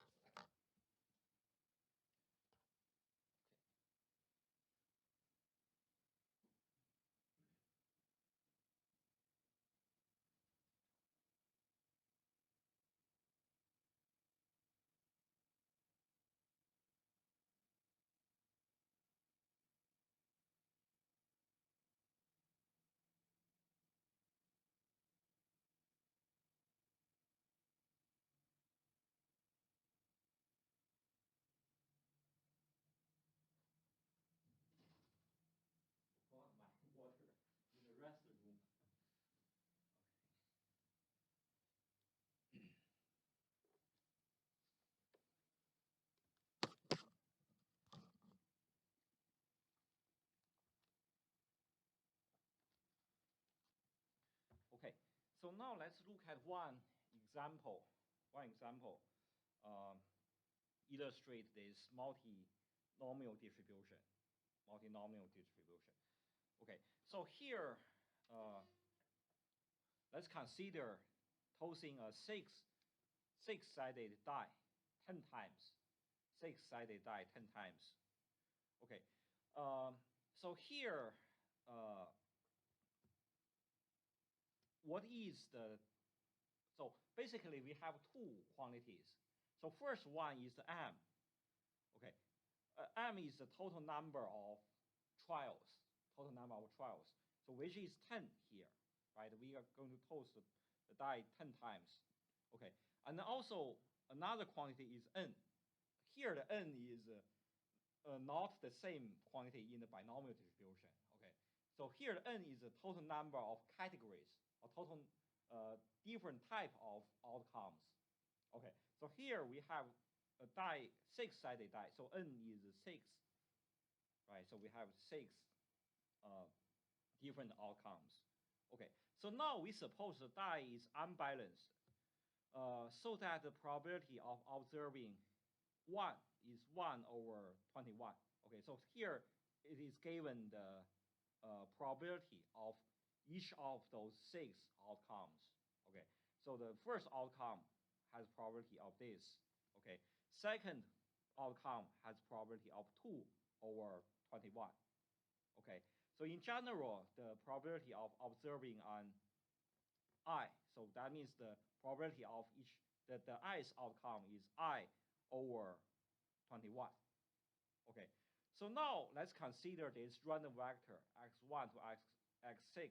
Got my water in the restroom. Okay, so now let's look at one example. Illustrate this multinomial distribution. Okay, so here, let's consider tossing a six-sided die 10 times. Six-sided die 10 times. Okay, so here, what is so basically we have two quantities. So first one is the m. Okay, m is the total number of trials. So which is 10 here, right? We are going to toss the die 10 times. Okay, and also another quantity is n. Here the n is not the same quantity in the binomial distribution. Okay, so here the n is the total number of categories. or total different type of outcomes. Okay, so here we have a die, 6-sided die, so n is 6, right? So we have 6 different outcomes. Okay, so now we suppose the die is unbalanced, so that the probability of observing 1 is 1 over 21. Okay, so here it is given the probability of each of those 6 outcomes. Okay, so the first outcome has probability of this. Okay, second outcome has probability of 2 over 21. Okay, so in general, the probability of observing an I, so that means the probability of each, that the ith outcome is I over 21. Okay, so now let's consider this random vector x1 to x6.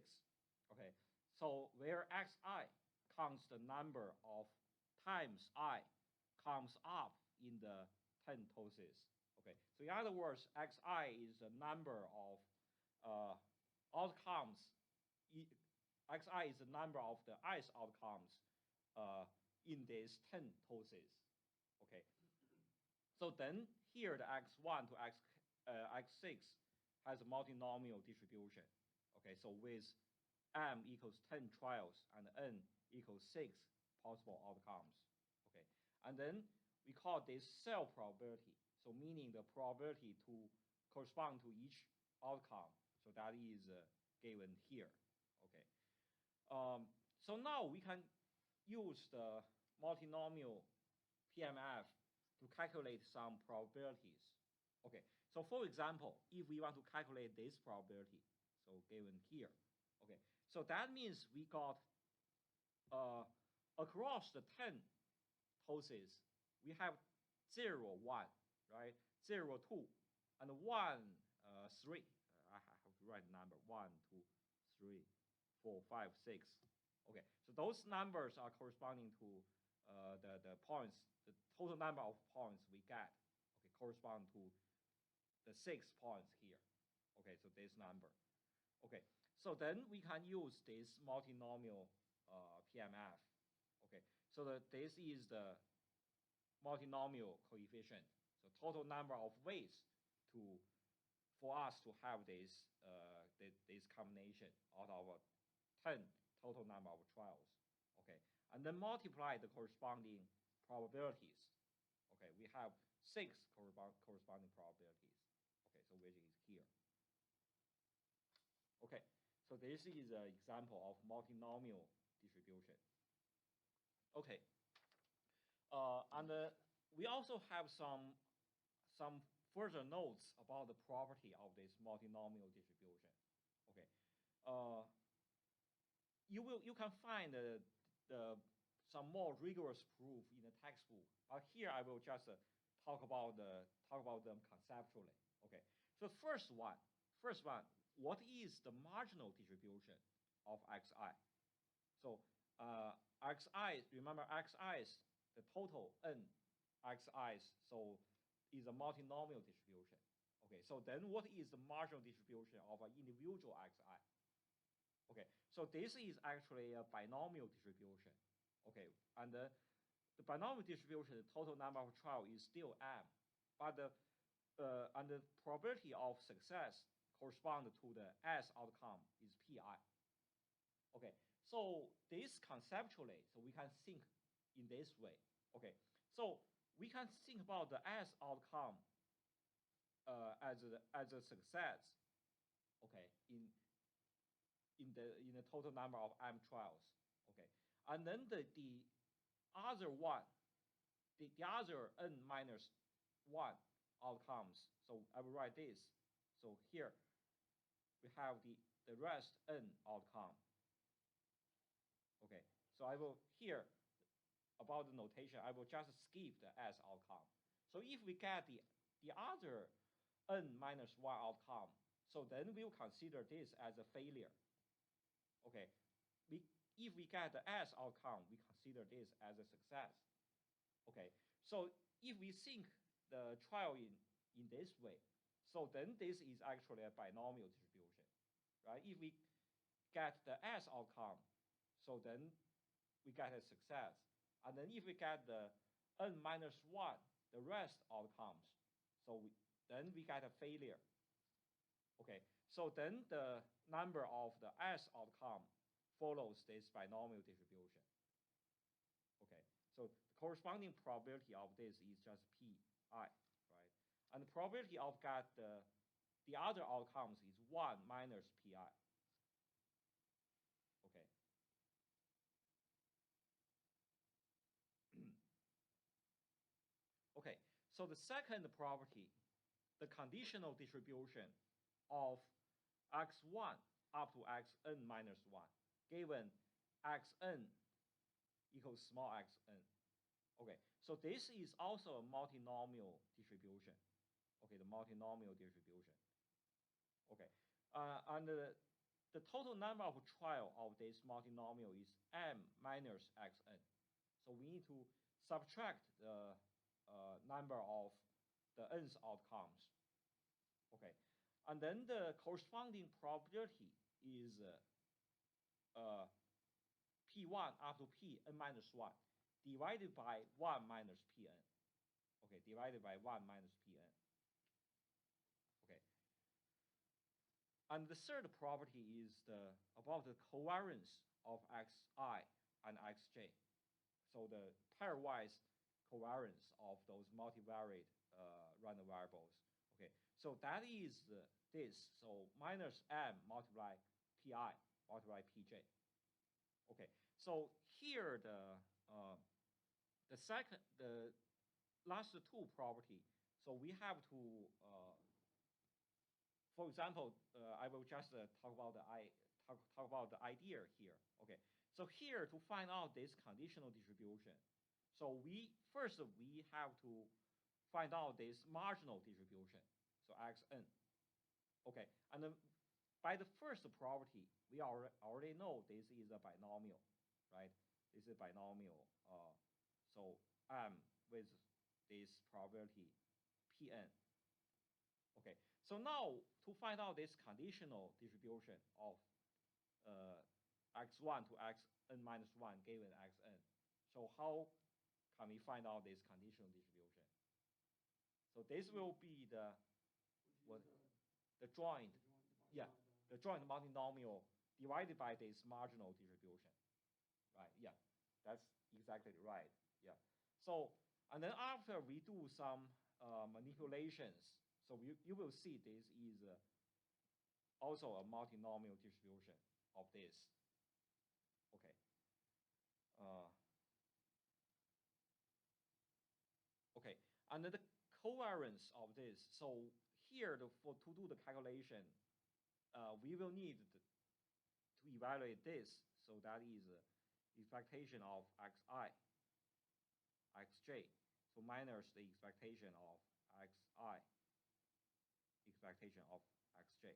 Okay, so where xi counts the number of times I comes up in the 10 tosses. Okay, so in other words, xi is the number of outcomes. Xi is the number of the ith outcomes in these 10 tosses. Okay, so then here the x1 to x6 has a multinomial distribution. Okay, so with m equals 10 trials and n equals 6 possible outcomes. Okay, and then we call this cell probability. So meaning the probability to correspond to each outcome. So that is given here. Okay. So now we can use the multinomial PMF to calculate some probabilities. Okay. So for example, if we want to calculate this probability, so given here. Okay. So that means we got across the 10 tosses, we have 0, 1, right? 0, 2, and 1, 3. I have to write the number 1, 2, 3, 4, 5, 6. Okay, so those numbers are corresponding to the points, the total number of points we get. Okay, correspond to the 6 points here. Okay, so this number. Okay, so then we can use this multinomial PMF. Okay, so this is the multinomial coefficient. So total number of ways for us to have this this combination out of 10 total number of trials. Okay, and then multiply the corresponding probabilities. Okay, we have 6 corresponding probabilities. Okay, so which is here. Okay, so this is an example of multinomial distribution. Okay, and we also have some further notes about the property of this multinomial distribution. Okay, you can find some more rigorous proof in the textbook. Here I will just talk about them conceptually. Okay, so first one, what is the marginal distribution of xi? So xi, remember xi is the total n xi's, so is a multinomial distribution. Okay, so then what is the marginal distribution of an individual xi? Okay, so this is actually a binomial distribution. Okay, and the binomial distribution, the total number of trials is still m, but and the probability of success correspond to the s outcome is pi. Okay, so this conceptually, so we can think in this way. Okay, so we can think about the s outcome as a success. Okay, in the total number of m trials. Okay, and then the other one, the other n minus 1 outcomes. So I will write this. So here we have the rest n outcome. Okay, so I will here about the notation, I will just skip the s outcome. So if we get the other n minus 1 outcome, so then we'll consider this as a failure. Okay, if we get the s outcome, we consider this as a success. Okay, so if we think the trial in this way, so then this is actually a binomial distribution, right? If we get the s outcome, so then we get a success. And then if we get the n minus 1, the rest outcomes, so then we get a failure. Okay, so then the number of the S outcome follows this binomial distribution. Okay, so the corresponding probability of this is just pi, right? And the probability of get the other outcomes is 1 minus pi. Okay. Okay, so the second property, the conditional distribution of x1 up to xn minus 1, given xn equals small xn. Okay, so this is also a multinomial distribution. Okay, the multinomial distribution. Okay, and the total number of trial of this multinomial is m minus xn. So we need to subtract the number of the nth outcomes. Okay, and then the corresponding probability is p1 up to pn minus 1 divided by 1 minus pn. Okay, divided by 1 minus pn. Okay. And the third property is about the covariance of xi and xj. So the pairwise covariance of those multivariate random variables. Okay, so that is this. So minus m multiply pi multiply pj. Okay, so here the last two property. So we have to, for example, I will just talk about the idea here. Okay, so here to find out this conditional distribution, so we have to find out this marginal distribution. So xn. Okay, and then by the first property, we already know this is a binomial, right? This is a binomial. So m with this probability pn. Okay, so now to find out this conditional distribution of x1 to xn minus 1 given xn. So how can we find out this conditional distribution? So this will be the joint multinomial divided by this marginal distribution, right? Yeah, that's exactly right. Yeah. So and then after we do some manipulations, so you will see this is also a multinomial distribution of this. Okay. Okay, and the covariance of this. So here, to do the calculation, we will need to evaluate this. So that is expectation of xi, xj. So minus the expectation of xi, expectation of xj.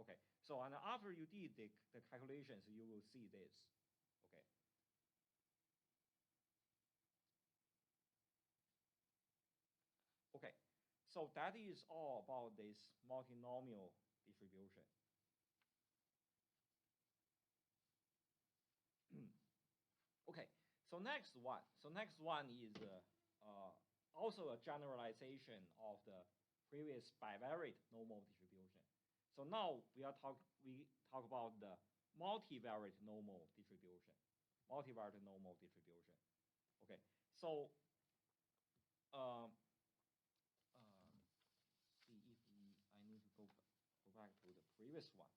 Okay, so and after you did the calculations, you will see this. Okay. Okay, so that is all about this multinomial distribution. Okay, so next one is also a generalization of the previous bivariate normal distribution. So now we talk about the multivariate normal distribution. Multivariate normal distribution. Okay, so see if I need to go back to the previous one.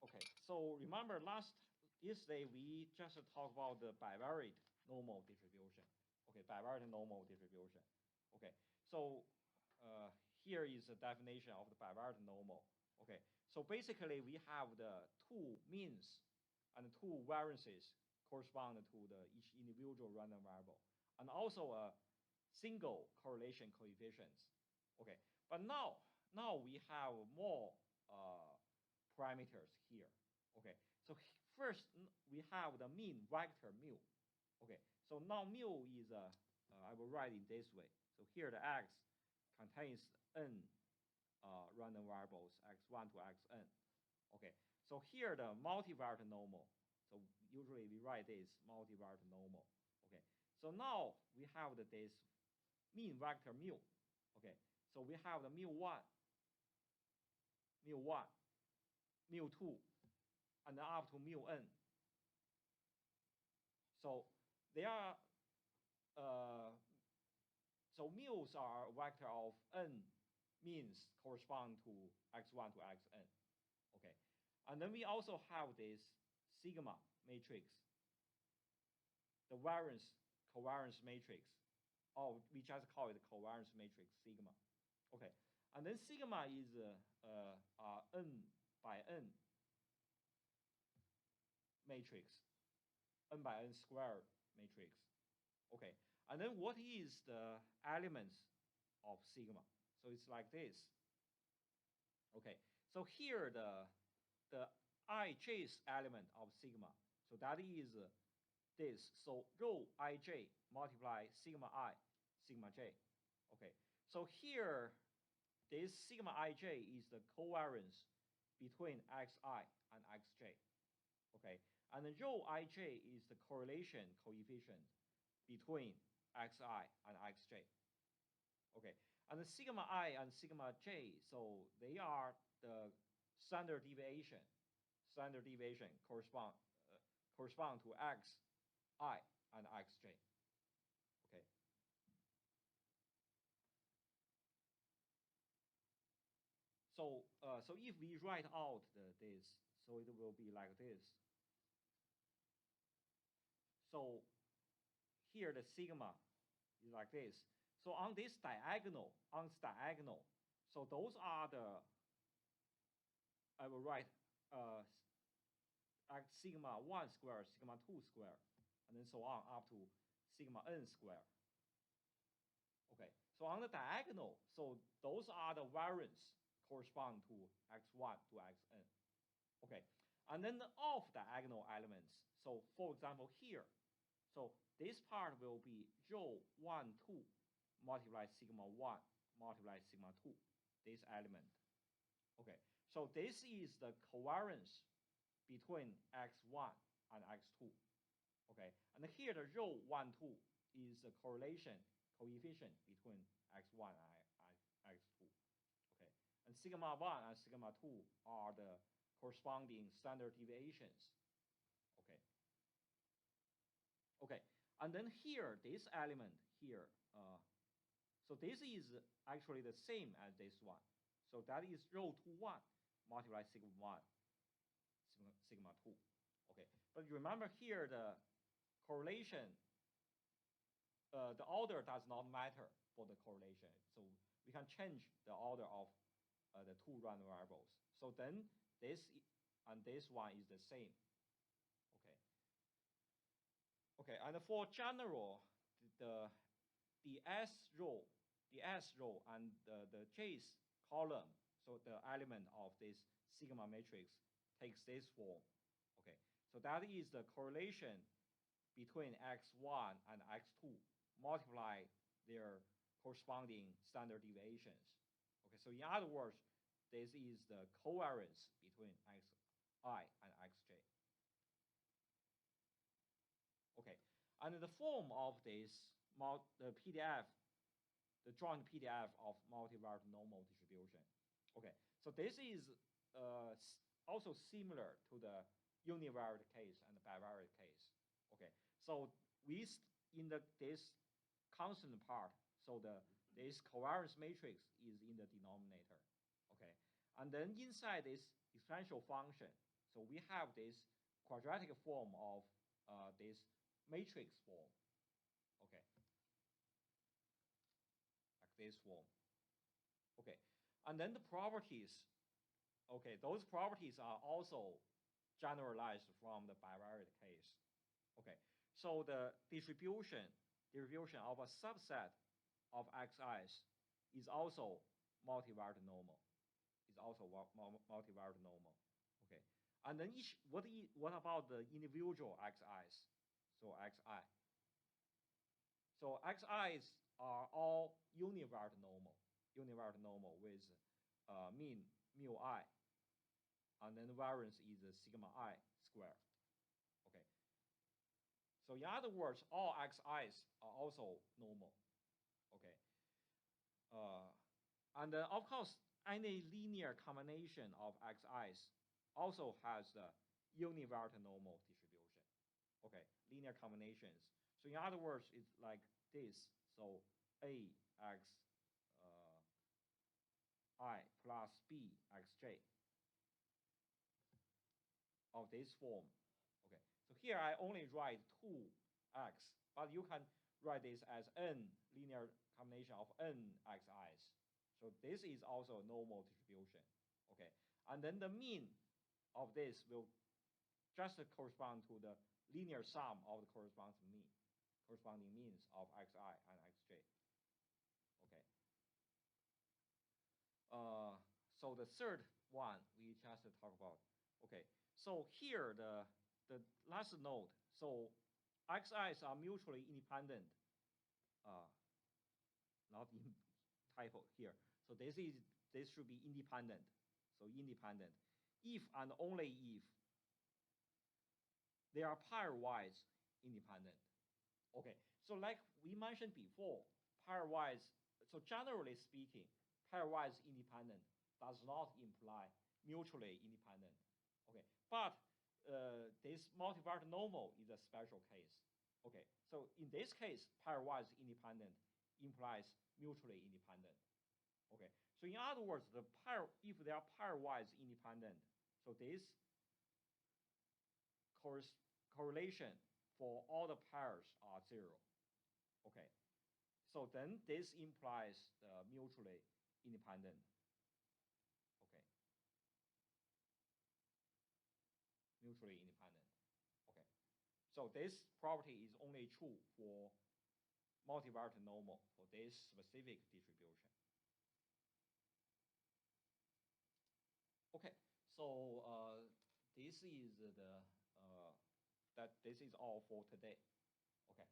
Okay. Okay, so remember yesterday we just talked about the bivariate normal distribution. Okay, bivariate normal distribution. Okay, so here is the definition of the bivariate normal. Okay, so basically we have the two means and two variances correspond to each individual random variable, and also a single correlation coefficients. Okay, but now we have more parameters here. Okay, so first we have the mean vector mu. Okay, so now mu is I will write it this way. So here the x contains n random variables x1 to xn. Okay, so here the multivariate normal. So usually we write this multivariate normal. Okay, so now we have this mean vector mu. Okay, so we have the mu1, mu1, mu2, and then up to mu-n. So they are, so mu's are a vector of n means correspond to x1 to xn. Okay, and then we also have this sigma matrix, the variance covariance matrix, or we just call it covariance matrix sigma. Okay, and then sigma is n by n matrix, n by n squared matrix. Okay, and then what is the elements of sigma? So it's like this. Okay, so here the ijth element of sigma, so that is this. So rho ij multiply sigma I, sigma j. Okay, so here this sigma ij is the covariance between xi and xj. Okay, and the rho ij is the correlation coefficient between xi and xj. Okay, and the sigma I and sigma j, so they are the standard deviation. Standard deviation correspond to xi and xj. Okay. So so if we write out this, so it will be like this. So here the sigma is like this. So on this diagonal, so those are the, I will write sigma 1 squared, sigma 2 squared, and then so on up to sigma n squared. Okay, so on the diagonal, so those are the variance correspond to x1 to xn. Okay, and then the off diagonal elements. So for example here, so this part will be rho 1, 2 multiply sigma 1 multiply sigma 2, this element. Okay, so this is the covariance between x1 and x2. Okay, and here the rho 1, 2 is the correlation coefficient between x1 and x2. Okay, and sigma 1 and sigma 2 are the corresponding standard deviations. Okay. Okay, and then here, this element here, so this is actually the same as this one. So that is rho 2, 1 multiply sigma 1, sigma 2. Okay, but remember here the correlation, the order does not matter for the correlation. So we can change the order of the two random variables. So then this and this one is the same. Okay. Okay, and for general, the S row and the jth column, so the element of this sigma matrix takes this form. Okay, so that is the correlation between x1 and x2 multiply their corresponding standard deviations. Okay, so in other words, this is the covariance between xi and xj. Okay, and the form of this, the PDF, the joint PDF of multivariate normal distribution. Okay, so this is also similar to the univariate case and the bivariate case. Okay, so in this constant part, so this covariance matrix is in the denominator. Okay, and then inside this exponential function, so we have this quadratic form of this matrix form. Okay, like this form. Okay, and then the properties. Okay, those properties are also generalized from the bivariate case. Okay, so the distribution of a subset of xi's is also multivariate normal. Is also multivariate normal. Okay, and then what about the individual xi's? So xi. So xi's are all univariate normal. univariate normal with mean mu I, and then variance is sigma I squared. Okay. So in other words, all xi's are also normal. Okay. And then of course, any linear combination of xi's also has the univariate normal distribution. Okay, linear combinations. So in other words, it's like this. So ax I plus bxj of this form. Okay, so here I only write 2x, but you can write this as n linear combination of n xi's. So this is also a normal distribution. Okay, and then the mean of this will just correspond to the linear sum of the corresponding means of xi and xj. Okay. So the third one we just talk about. Okay. So here the last note. So xi's are mutually independent. Not in typo here. So this should be independent. So independent. If and only if they are pairwise independent. Okay, so like we mentioned before, pairwise, so generally speaking, pairwise independent does not imply mutually independent. Okay, but this multivariate normal is a special case. Okay, so in this case, pairwise independent implies mutually independent. Okay, so in other words, if they are pairwise independent, so this correlation for all the pairs are 0. Okay, so then this implies mutually independent. Okay, mutually independent. Okay, so this property is only true for multivariate normal for this specific distribution. Okay, so this is this is all for today. Okay,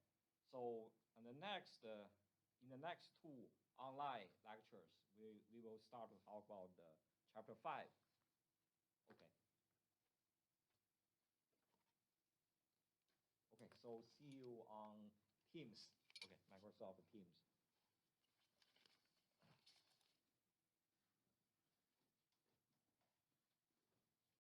so in the next 2 online lectures, we will start to talk about chapter 5. Okay. Okay, so see you on Teams. Okay, Microsoft Teams.